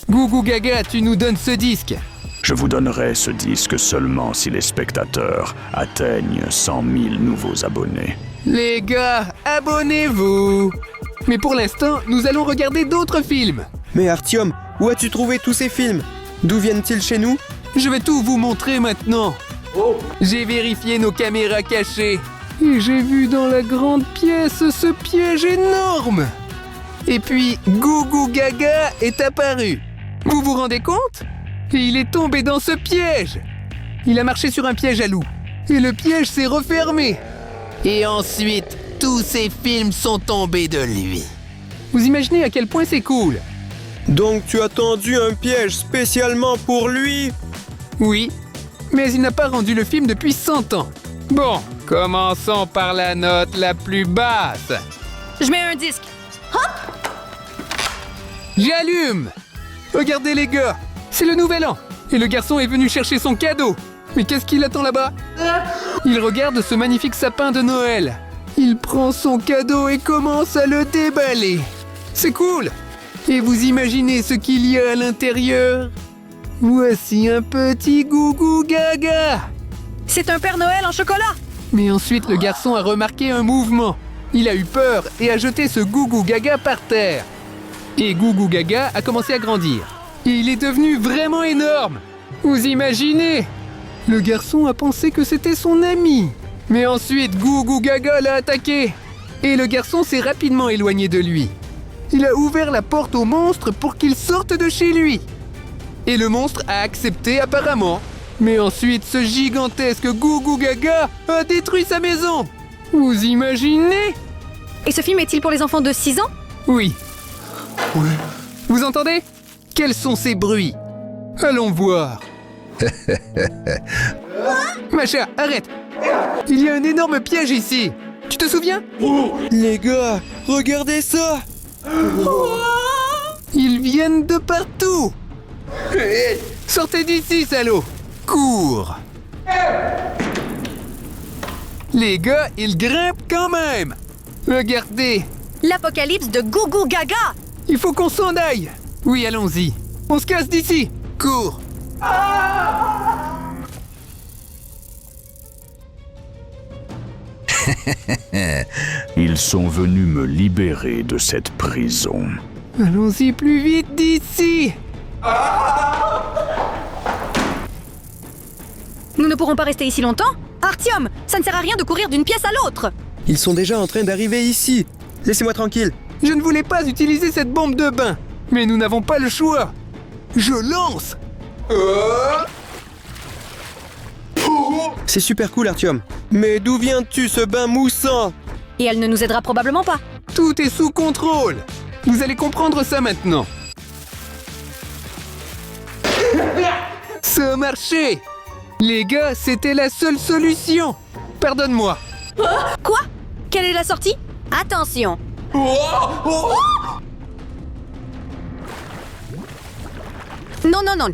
Gougou Gaga, tu nous donnes ce disque. Je vous donnerai ce disque seulement si les spectateurs atteignent 100 000 nouveaux abonnés. Les gars, abonnez-vous. Mais pour l'instant, nous allons regarder d'autres films. Mais Artyom, où as-tu trouvé tous ces films? D'où viennent-ils chez nous? Je vais tout vous montrer maintenant. J'ai vérifié nos caméras cachées. Et j'ai vu dans la grande pièce ce piège énorme. Et puis, Gougou Gaga est apparu. Vous vous rendez compte? Et il est tombé dans ce piège. Il a marché sur un piège à loup. Et le piège s'est refermé. Et ensuite, tous ces films sont tombés de lui. Vous imaginez à quel point c'est cool? Donc tu as tendu un piège spécialement pour lui? Oui, mais il n'a pas rendu le film depuis 100 ans. Bon, commençons par la note la plus basse. Je mets un disque. J'allume! Regardez les gars, c'est le nouvel an. Et le garçon est venu chercher son cadeau. Mais qu'est-ce qu'il attend là-bas? Il regarde ce magnifique sapin de Noël. Il prend son cadeau et commence à le déballer. C'est cool! Et vous imaginez ce qu'il y a à l'intérieur? Voici un petit Gougou Gaga! C'est un Père Noël en chocolat. Mais ensuite, le garçon a remarqué un mouvement. Il a eu peur et a jeté ce Gougou Gaga par terre. Et Gougou Gaga a commencé à grandir. Et il est devenu vraiment énorme. Vous imaginez? Le garçon a pensé que c'était son ami. Mais ensuite, Gougou Gaga l'a attaqué. Et le garçon s'est rapidement éloigné de lui. Il a ouvert la porte au monstre pour qu'il sorte de chez lui. Et le monstre a accepté apparemment. Mais ensuite, ce gigantesque Gougou Gaga a détruit sa maison. Vous imaginez? Et ce film est-il pour les enfants de 6 ans? Oui. Vous entendez? Quels sont ces bruits? Allons voir. Macha, arrête! Il y a un énorme piège ici. Tu te souviens? Les gars, regardez ça! Ils viennent de partout. Sortez d'ici, salauds! Cours! Les gars, ils grimpent quand même! Regardez! L'apocalypse de Gougou Gaga. Il faut qu'on s'en aille! Oui, allons-y. On se casse d'ici! Cours! Ils sont venus me libérer de cette prison. Allons-y plus vite d'ici! Nous ne pourrons pas rester ici longtemps. Artyom, ça ne sert à rien de courir d'une pièce à l'autre. Ils sont déjà en train d'arriver ici. Laissez-moi tranquille. Je ne voulais pas utiliser cette bombe de bain, mais nous n'avons pas le choix. Je lance! C'est super cool, Artyom. Mais d'où viens-tu, ce bain moussant? Et elle ne nous aidera probablement pas. Tout est sous contrôle. Vous allez comprendre ça maintenant. Ça a marché. Les gars, c'était la seule solution. Pardonne-moi. Quoi? Quelle est la sortie? Attention. Non, non, non.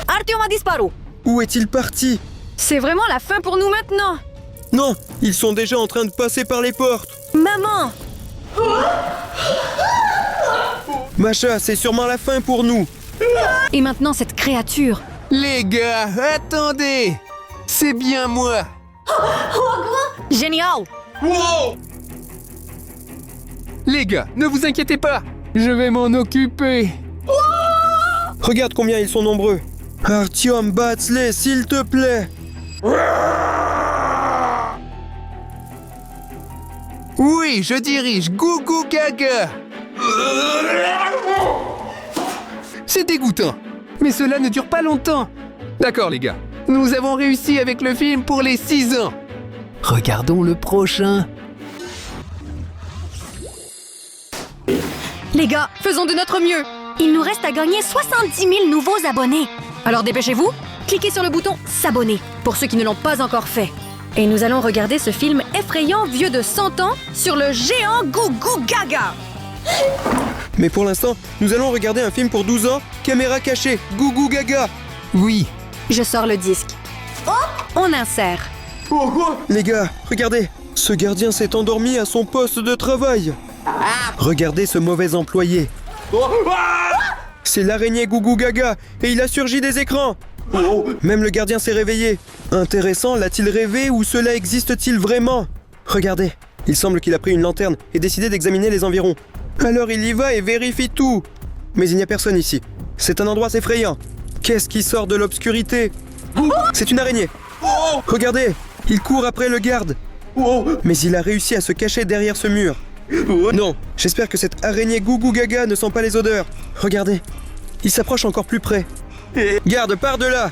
Artyom a disparu. Où est-il parti? C'est vraiment la fin pour nous maintenant. Non, ils sont déjà en train de passer par les portes. Maman! Masha, c'est sûrement la fin pour nous. Et maintenant cette créature. Les gars, attendez. C'est bien moi. Génial! Les gars, ne vous inquiétez pas. Je vais m'en occuper. Regarde combien ils sont nombreux. Artyom, bats-les, s'il te plaît. Oui, je dirige Goo Goo Gaga. C'est dégoûtant, mais cela ne dure pas longtemps. D'accord les gars, nous avons réussi avec le film pour les 6 ans. Regardons le prochain. Les gars, faisons de notre mieux. Il nous reste à gagner 70 000 nouveaux abonnés. Alors dépêchez-vous, cliquez sur le bouton s'abonner pour ceux qui ne l'ont pas encore fait. Et nous allons regarder ce film effrayant vieux de 100 ans sur le géant Goo Goo Gaga. Mais pour l'instant, nous allons regarder un film pour 12 ans, caméra cachée, Goo Goo Gaga. Oui. Je sors le disque. On insère. Les gars, regardez, ce gardien s'est endormi à son poste de travail. Regardez ce mauvais employé. C'est l'araignée Goo Goo Gaga et il a surgi des écrans. Même le gardien s'est réveillé. Intéressant, l'a-t-il rêvé ou cela existe-t-il vraiment? Regardez, il semble qu'il a pris une lanterne et décidé d'examiner les environs. Alors il y va et vérifie tout. Mais il n'y a personne ici. C'est un endroit effrayant. Qu'est-ce qui sort de l'obscurité? C'est une araignée. Regardez, il court après le garde. Mais il a réussi à se cacher derrière ce mur. Non, j'espère que cette araignée Goo Goo Gaga ne sent pas les odeurs. Regardez, il s'approche encore plus près. Garde, pars de là!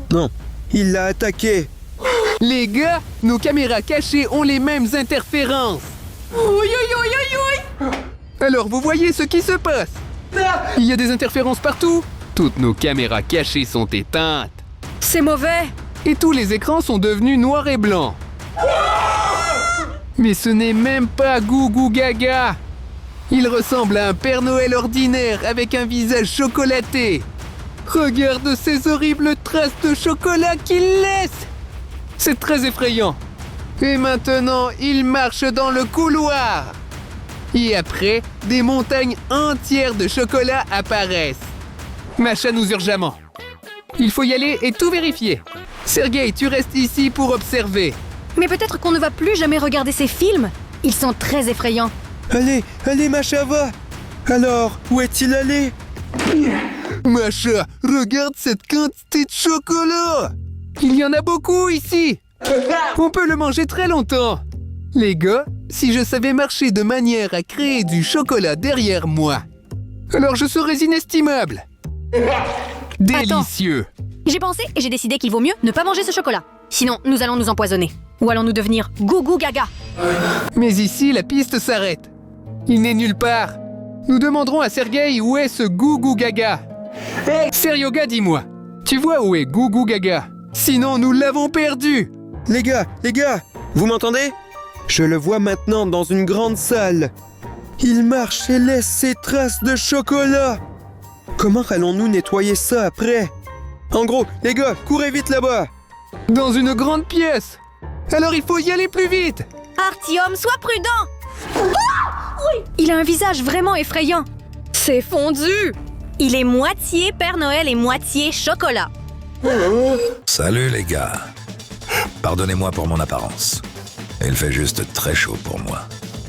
Non, il l'a attaqué. Les gars, nos caméras cachées ont les mêmes interférences. Alors vous voyez ce qui se passe? Il y a des interférences partout. Toutes nos caméras cachées sont éteintes. C'est mauvais. Et tous les écrans sont devenus noirs et blancs. Mais ce n'est même pas Goo Goo Gaga. Il ressemble à un Père Noël ordinaire avec un visage chocolaté. Regarde ces horribles traces de chocolat qu'il laisse. C'est très effrayant. Et maintenant, il marche dans le couloir. Et après, des montagnes entières de chocolat apparaissent. Masha nous urgemment. Il faut y aller et tout vérifier. Sergei, tu restes ici pour observer. Mais peut-être qu'on ne va plus jamais regarder ces films. Ils sont très effrayants. Allez, allez, Masha, va! Alors, où est-il allé? Masha, regarde cette quantité de chocolat! Il y en a beaucoup ici! On peut le manger très longtemps! Les gars, si je savais marcher de manière à créer du chocolat derrière moi, alors je serais inestimable! Délicieux! J'ai pensé et j'ai décidé qu'il vaut mieux ne pas manger ce chocolat. Sinon, nous allons nous empoisonner. Ou allons-nous devenir Goo Goo Gaga? Mais ici, la piste s'arrête. Il n'est nulle part. Nous demanderons à Sergei où est ce Goo Goo Gaga. Seryoga, dis-moi, tu vois où est Goo Goo Gaga? Sinon, nous l'avons perdu. Les gars, vous m'entendez? Je le vois maintenant dans une grande salle. Il marche et laisse ses traces de chocolat. Comment allons-nous nettoyer ça après? En gros, les gars, courez vite là-bas. Dans une grande pièce. Alors il faut y aller plus vite. Artyom, sois prudent! Il a un visage vraiment effrayant. C'est fondu. Il est moitié Père Noël et moitié chocolat. Salut les gars. Pardonnez-moi pour mon apparence. Il fait juste très chaud pour moi.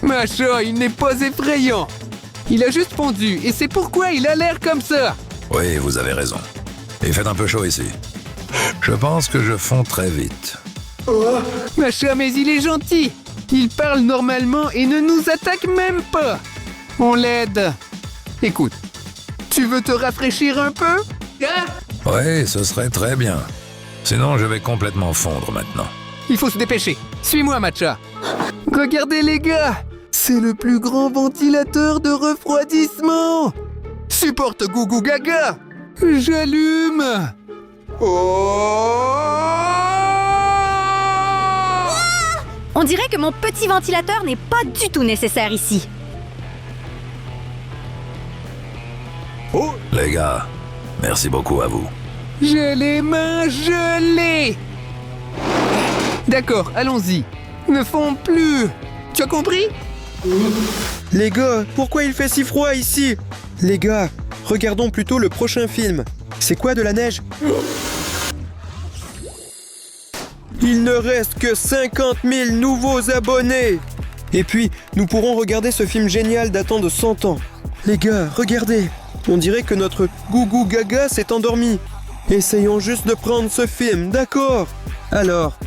Masha, il n'est pas effrayant. Il a juste fondu et c'est pourquoi il a l'air comme ça. Oui, vous avez raison. Il fait un peu chaud ici. Je pense que je fonds très vite. Masha, mais il est gentil. Il parle normalement et ne nous attaque même pas. On l'aide. Écoute, tu veux te rafraîchir un peu? Oui, ce serait très bien. Sinon, je vais complètement fondre maintenant. Il faut se dépêcher. Suis-moi, Matcha. Regardez, les gars. C'est le plus grand ventilateur de refroidissement. Supporte Goo Goo Gaga. J'allume. On dirait que mon petit ventilateur n'est pas du tout nécessaire ici. Les gars, merci beaucoup à vous. J'ai les mains gelées. D'accord, allons-y. Ne fond plus. Tu as compris? Les gars, pourquoi il fait si froid ici? Les gars, regardons plutôt le prochain film. C'est quoi de la neige? Il ne reste que 50 000 nouveaux abonnés. Et puis, nous pourrons regarder ce film génial datant de 100 ans. Les gars, regardez. On dirait que notre Goo Goo Gaga s'est endormi. Essayons juste de prendre ce film, d'accord? Alors...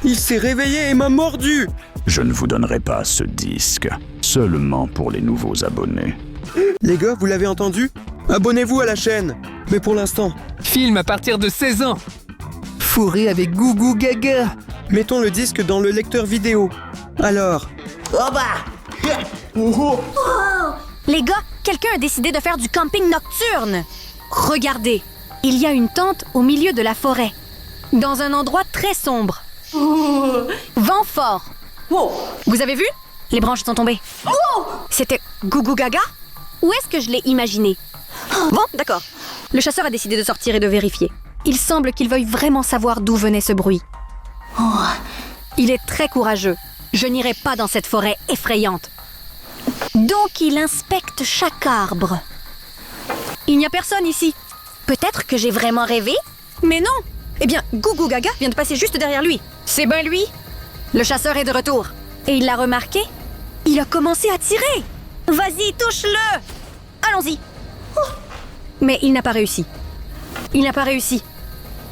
Il s'est réveillé et m'a mordu. Je ne vous donnerai pas ce disque, seulement pour les nouveaux abonnés. Les gars, vous l'avez entendu? Abonnez-vous à la chaîne. Mais pour l'instant, Film à partir de 16 ans. Fourré avec Goo Goo Gaga. mettons le disque dans le lecteur vidéo. Alors... Les gars, quelqu'un a décidé de faire du camping nocturne. Regardez, il y a une tente au milieu de la forêt, dans un endroit très sombre. Vent fort. Vous avez vu? Les branches sont tombées. C'était Goo Goo Gaga? Où est-ce que je l'ai imaginé? Bon, d'accord. Le chasseur a décidé de sortir et de vérifier. Il semble qu'il veuille vraiment savoir d'où venait ce bruit. Il est très courageux. Je n'irai pas dans cette forêt effrayante. Donc il inspecte chaque arbre. Il n'y a personne ici. Peut-être que j'ai vraiment rêvé? Mais non. Eh bien, Goo Goo Gaga vient de passer juste derrière lui. C'est bien lui. Le chasseur est de retour. Et il l'a remarqué. Il a commencé à tirer. Vas-y, touche-le. Allons-y. Mais il n'a pas réussi. Il n'a pas réussi.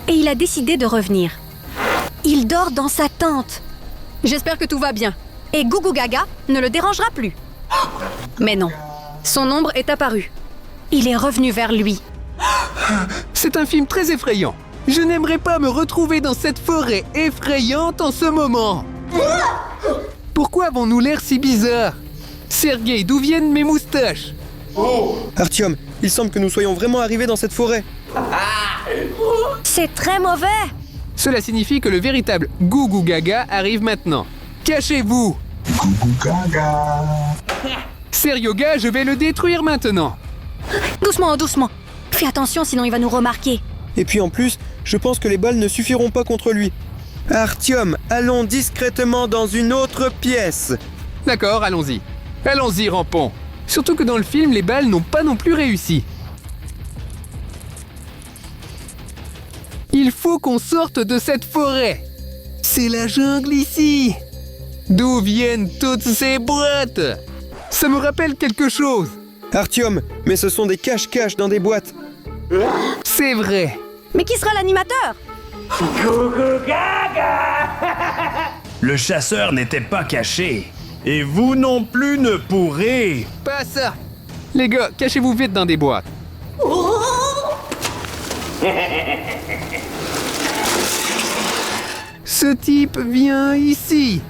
Et il a décidé de revenir. Il dort dans sa tente. J'espère que tout va bien. Et Goo Goo Gaga ne le dérangera plus. Mais non. Son ombre est apparue. Il est revenu vers lui. C'est un film très effrayant. Je n'aimerais pas me retrouver dans cette forêt effrayante en ce moment. Pourquoi avons-nous l'air si bizarre? Sergei, d'où viennent mes moustaches? Artyom, il semble que nous soyons vraiment arrivés dans cette forêt. C'est très mauvais. Cela signifie que le véritable Goo Goo Gaga arrive maintenant. Cachez-vous! Goo Goo Gaga. Seryoga, je vais le détruire maintenant. Doucement, doucement. Fais attention, sinon il va nous remarquer. Et puis en plus, je pense que les balles ne suffiront pas contre lui. Artyom, allons discrètement dans une autre pièce. D'accord, allons-y. Allons-y, rampons. Surtout que dans le film, les balles n'ont pas non plus réussi. Il faut qu'on sorte de cette forêt. C'est la jungle ici. D'où viennent toutes ces boîtes? Ça me rappelle quelque chose. Artyom, mais ce sont des cache-cache dans des boîtes. C'est vrai. Mais qui sera l'animateur? Le chasseur n'était pas caché. Et vous non plus ne pourrez. Pas ça. Les gars, cachez-vous vite dans des boîtes. Ce type vient ici.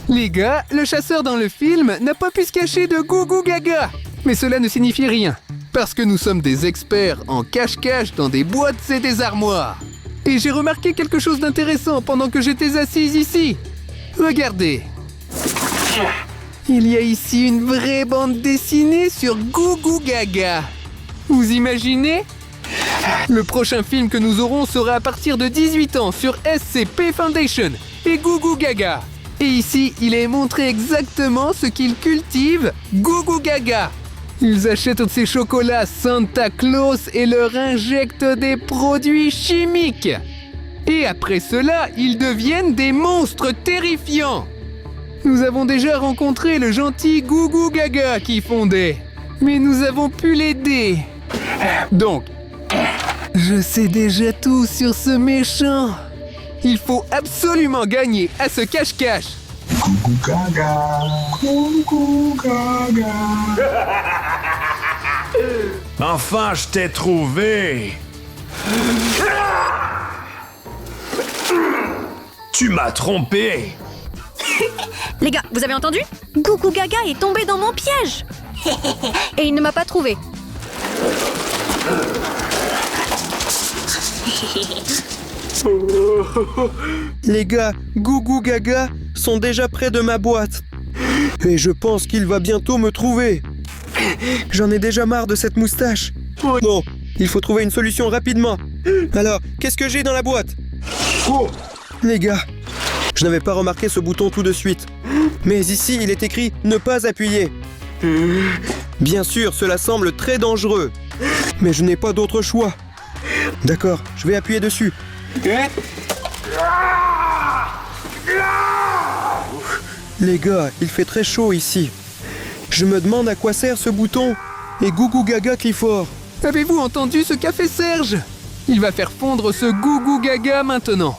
Les gars, le chasseur dans le film n'a pas pu se cacher de Goo Goo Gaga. Mais cela ne signifie rien. Parce que nous sommes des experts en cache-cache dans des boîtes et des armoires. Et j'ai remarqué quelque chose d'intéressant pendant que j'étais assise ici. Regardez. Il y a ici une vraie bande dessinée sur Goo Goo Gaga. Vous imaginez? Le prochain film que nous aurons sera à partir de 18 ans sur SCP Foundation et Goo Goo Gaga. Et ici, il est montré exactement ce qu'ils cultivent, Goo Goo Gaga. Ils achètent ces chocolats Santa Claus et leur injectent des produits chimiques. Et après cela, ils deviennent des monstres terrifiants. Nous avons déjà rencontré le gentil Goo Goo Gaga qui fondait. Mais nous avons pu l'aider. Donc, je sais déjà tout sur ce méchant. Il faut absolument gagner à ce cache-cache. Goo Goo Gaga. Goo Goo Gaga. Enfin, je t'ai trouvé! Tu m'as trompé! Les gars, vous avez entendu? Gougou Gaga est tombé dans mon piège. Et il ne m'a pas trouvé. Les gars, Gougou Gaga sont déjà près de ma boîte. Et je pense qu'il va bientôt me trouver. J'en ai déjà marre de cette moustache. Non, il faut trouver une solution rapidement. Alors, qu'est-ce que j'ai dans la boîte? Les gars, je n'avais pas remarqué ce bouton tout de suite. Mais ici, il est écrit « Ne pas appuyer ». Bien sûr, cela semble très dangereux. Mais je n'ai pas d'autre choix. D'accord, je vais appuyer dessus. Les gars, il fait très chaud ici. Je me demande à quoi sert ce bouton. Et Gougou Gaga crie fort. Avez-vous entendu ce qu'a fait Serge? Il va faire fondre ce Gougou Gaga maintenant.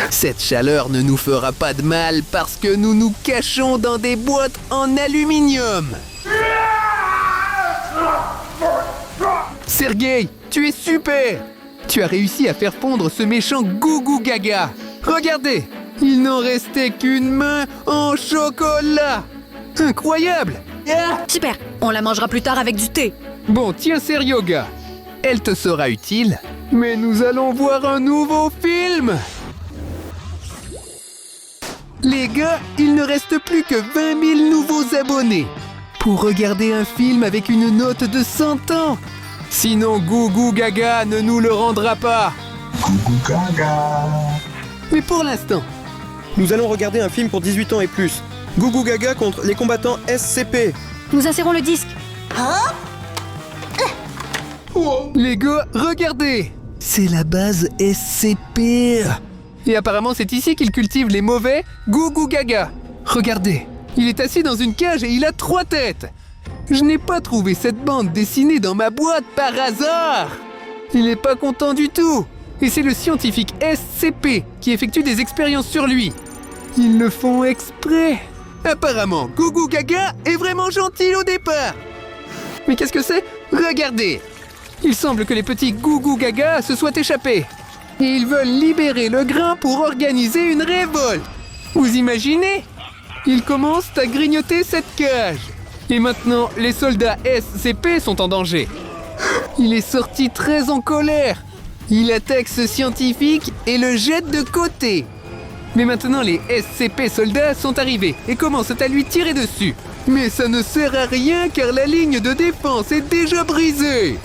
Cette chaleur ne nous fera pas de mal parce que nous nous cachons dans des boîtes en aluminium. Sergueï, tu es super! Tu as réussi à faire fondre ce méchant Gougou Gaga. Regardez, il n'en restait qu'une main en chocolat. Incroyable! Super, on la mangera plus tard avec du thé. Bon, tiens, Seryoga. Elle te sera utile, mais nous allons voir un nouveau film. Les gars, il ne reste plus que 20 000 nouveaux abonnés pour regarder un film avec une note de 100 ans. Sinon, Gougou Gaga ne nous le rendra pas. Gougou Gaga. Mais pour l'instant, Nous allons regarder un film pour 18 ans et plus. Gougou Gaga contre les combattants SCP. Nous insérons le disque. les gars, regardez. C'est la base SCP. Et apparemment, c'est ici qu'il cultive les mauvais Gougou Gaga. Regardez, il est assis dans une cage et il a 3 têtes. Je n'ai pas trouvé cette bande dessinée dans ma boîte par hasard. Il n'est pas content du tout. Et c'est le scientifique SCP qui effectue des expériences sur lui. Ils le font exprès. Apparemment, Gougou Gaga est vraiment gentil au départ. Mais qu'est-ce que c'est? Regardez. Il semble que les petits Gougou Gaga se soient échappés. Et ils veulent libérer le grain pour organiser une révolte. Vous imaginez? Ils commencent à grignoter cette cage. Et maintenant, les soldats SCP sont en danger. Il est sorti très en colère. Il attaque ce scientifique et le jette de côté. Mais maintenant, les SCP soldats sont arrivés et commencent à lui tirer dessus. Mais ça ne sert à rien car la ligne de défense est déjà brisée.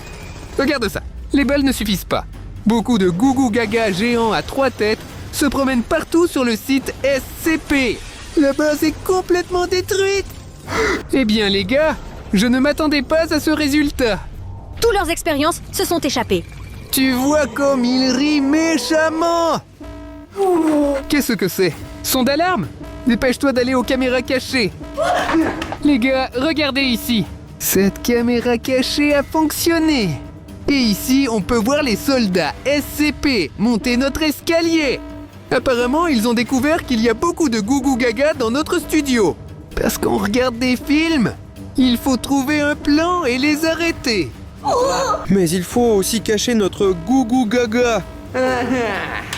Regarde ça, les balles ne suffisent pas. Beaucoup de Gougou Gaga géants à 3 têtes se promènent partout sur le site SCP. La base est complètement détruite. Eh bien les gars, je ne m'attendais pas à ce résultat. Toutes leurs expériences se sont échappées. Tu vois comme il rit méchamment. Qu'est-ce que c'est? Son d'alarme? Dépêche-toi d'aller aux caméras cachées. Les gars, regardez ici. Cette caméra cachée a fonctionné. Et ici, on peut voir les soldats SCP monter notre escalier. Apparemment, ils ont découvert qu'il y a beaucoup de Gougou Gaga dans notre studio. Parce qu'on regarde des films, il faut trouver un plan et les arrêter. Mais il faut aussi cacher notre Gougou Gaga.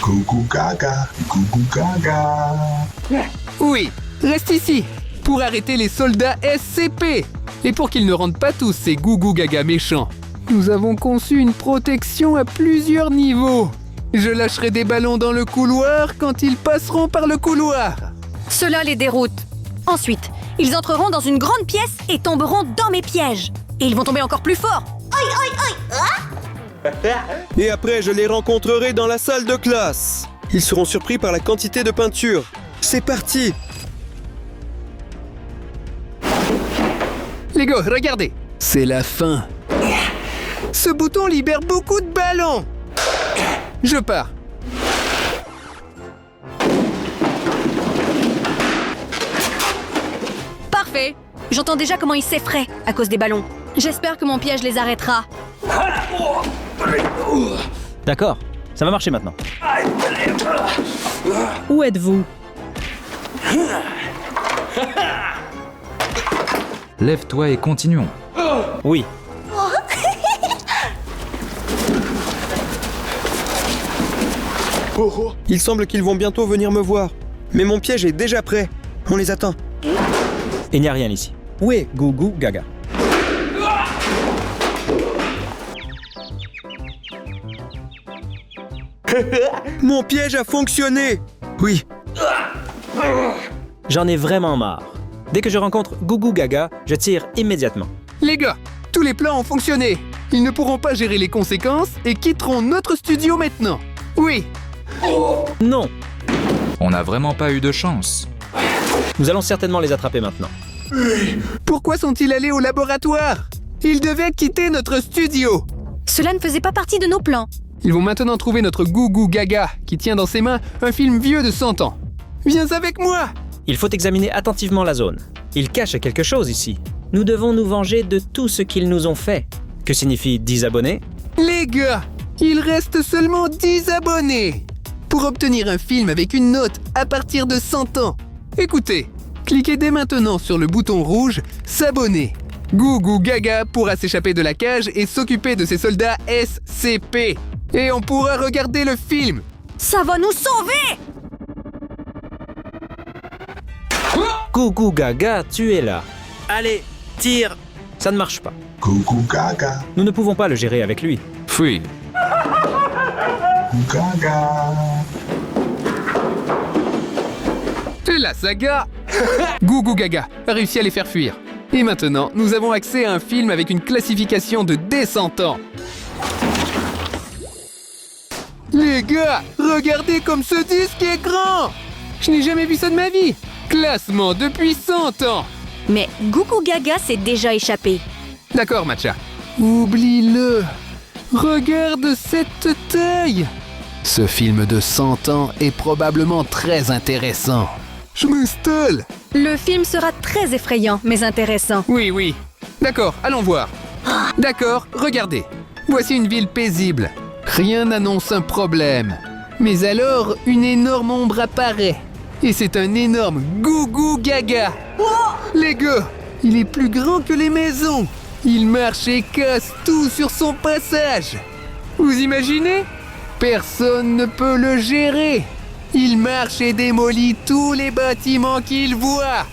Gougou Gaga. Gougou Gaga. Oui, reste ici pour arrêter les soldats SCP. Et pour qu'ils ne rendent pas tous ces Gougou Gaga méchants, nous avons conçu une protection à plusieurs niveaux. Je lâcherai des ballons dans le couloir quand ils passeront par le couloir. Cela les déroute. Ensuite, ils entreront dans une grande pièce et tomberont dans mes pièges. Et ils vont tomber encore plus fort. Et après, je les rencontrerai dans la salle de classe. Ils seront surpris par la quantité de peinture. C'est parti. Les gars, regardez. C'est la fin. Ce bouton libère beaucoup de ballons. Je pars. Parfait. J'entends déjà comment ils s'effraient à cause des ballons. J'espère que mon piège les arrêtera. D'accord, ça va marcher maintenant. Où êtes-vous? Lève-toi et continuons. Oui. Il semble qu'ils vont bientôt venir me voir. Mais mon piège est déjà prêt. On les attend. Il n'y a rien ici. Où est Goo Goo Gaga? Mon piège a fonctionné. Oui. J'en ai vraiment marre. Dès que je rencontre Goo Goo Gaga, je tire immédiatement. Les gars, tous les plans ont fonctionné. Ils ne pourront pas gérer les conséquences et quitteront notre studio maintenant. Oui. Non, On n'a vraiment pas eu de chance. nous allons certainement les attraper maintenant. Pourquoi sont-ils allés au laboratoire? Ils devaient quitter notre studio. Cela ne faisait pas partie de nos plans. Ils vont maintenant trouver notre Goo Goo Gaga qui tient dans ses mains un film vieux de 100 ans. Viens avec moi! Il faut examiner attentivement la zone. Ils cachent quelque chose ici. Nous devons nous venger de tout ce qu'ils nous ont fait. Que signifie 10 abonnés? Les gars, il reste seulement 10 abonnés. Pour obtenir un film avec une note à partir de 100 ans, écoutez, cliquez dès maintenant sur le bouton rouge « S'abonner ». Goo Goo Gaga pourra s'échapper de la cage et s'occuper de ses soldats SCP. Et on pourra regarder le film. Ça va nous sauver! Goo Goo Gaga, tu es là. Allez, tire. Ça ne marche pas. Goo Goo Gaga. Nous ne pouvons pas le gérer avec lui. Fuis. Goo Gaga. C'est la saga. Goo Goo Gaga a réussi à les faire fuir. Et maintenant, nous avons accès à un film avec une classification de dès 100 ans. Les gars, regardez comme ce disque est grand! Je n'ai jamais vu ça de ma vie. Classement depuis 100 ans. Mais Goo Goo Gaga s'est déjà échappé. D'accord, Matcha. Oublie-le. Regarde cette taille. Ce film de 100 ans est probablement très intéressant. Je m'installe. Le film sera très effrayant, mais intéressant. Oui. D'accord, allons voir. D'accord, regardez. Voici une ville paisible. Rien n'annonce un problème. Mais alors, une énorme ombre apparaît. Et c'est un énorme Goo Goo Gaga. Les gars, il est plus grand que les maisons. Il marche et casse tout sur son passage. Vous imaginez? Personne ne peut le gérer. Il marche et démolit tous les bâtiments qu'il voit.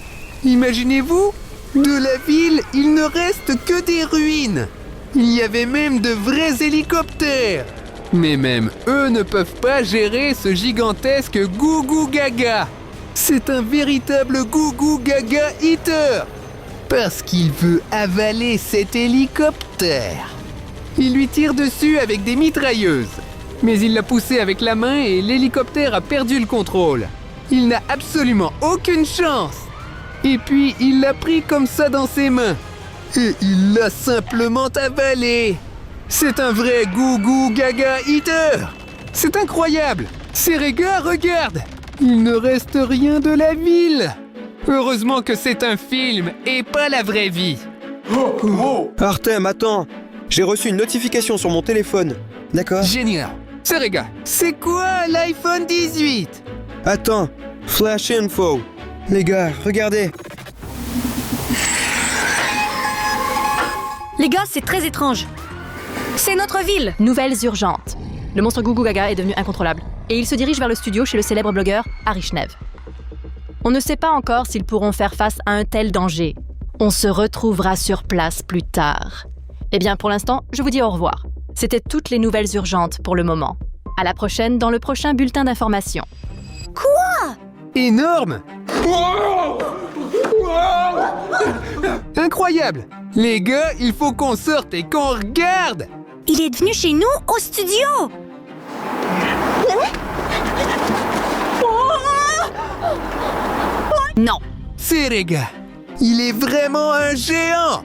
Imaginez-vous? De la ville, il ne reste que des ruines. Il y avait même de vrais hélicoptères. Mais même eux ne peuvent pas gérer ce gigantesque Goo Goo Gaga. C'est un véritable Goo Goo Gaga Eater. Parce qu'il veut avaler cet hélicoptère. Il lui tire dessus avec des mitrailleuses. Mais il l'a poussé avec la main et l'hélicoptère a perdu le contrôle. Il n'a absolument aucune chance. Et puis il l'a pris comme ça dans ses mains. Et il l'a simplement avalé. C'est un vrai Goo Goo Gaga Eater. C'est incroyable. Ces gars, regarde. Il ne reste rien de la ville. Heureusement que c'est un film et pas la vraie vie. Artem, attends. J'ai reçu une notification sur mon téléphone. D'accord? Génial. Serega, c'est quoi l'iPhone 18? Attends. Flash info. Les gars, regardez. Les gars, c'est très étrange. C'est notre ville. Nouvelles urgentes. Le monstre Goo Goo Gaga est devenu incontrôlable et il se dirige vers le studio chez le célèbre blogueur Arishneve. On ne sait pas encore s'ils pourront faire face à un tel danger. On se retrouvera sur place plus tard. Eh bien, pour l'instant, je vous dis au revoir. C'était toutes les nouvelles urgentes pour le moment. À la prochaine dans le prochain bulletin d'information. Quoi? Énorme! Incroyable! Les gars, il faut qu'on sorte et qu'on regarde! Il est venu chez nous au studio! Non! Serega, il est vraiment un géant!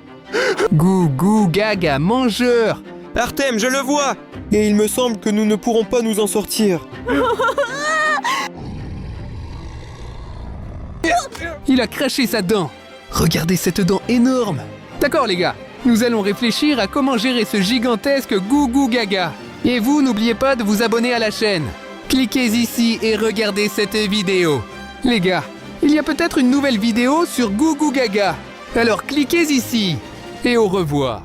Goo Goo Gaga mangeur! Artem, je le vois. Et il me semble que nous ne pourrons pas nous en sortir. Il a craché sa dent. Regardez cette dent énorme. D'accord les gars, nous allons réfléchir à comment gérer ce gigantesque Goo Goo Gaga. Et vous, n'oubliez pas de vous abonner à la chaîne. Cliquez ici et regardez cette vidéo. Les gars, il y a peut-être une nouvelle vidéo sur Goo Goo Gaga. Alors cliquez ici et au revoir.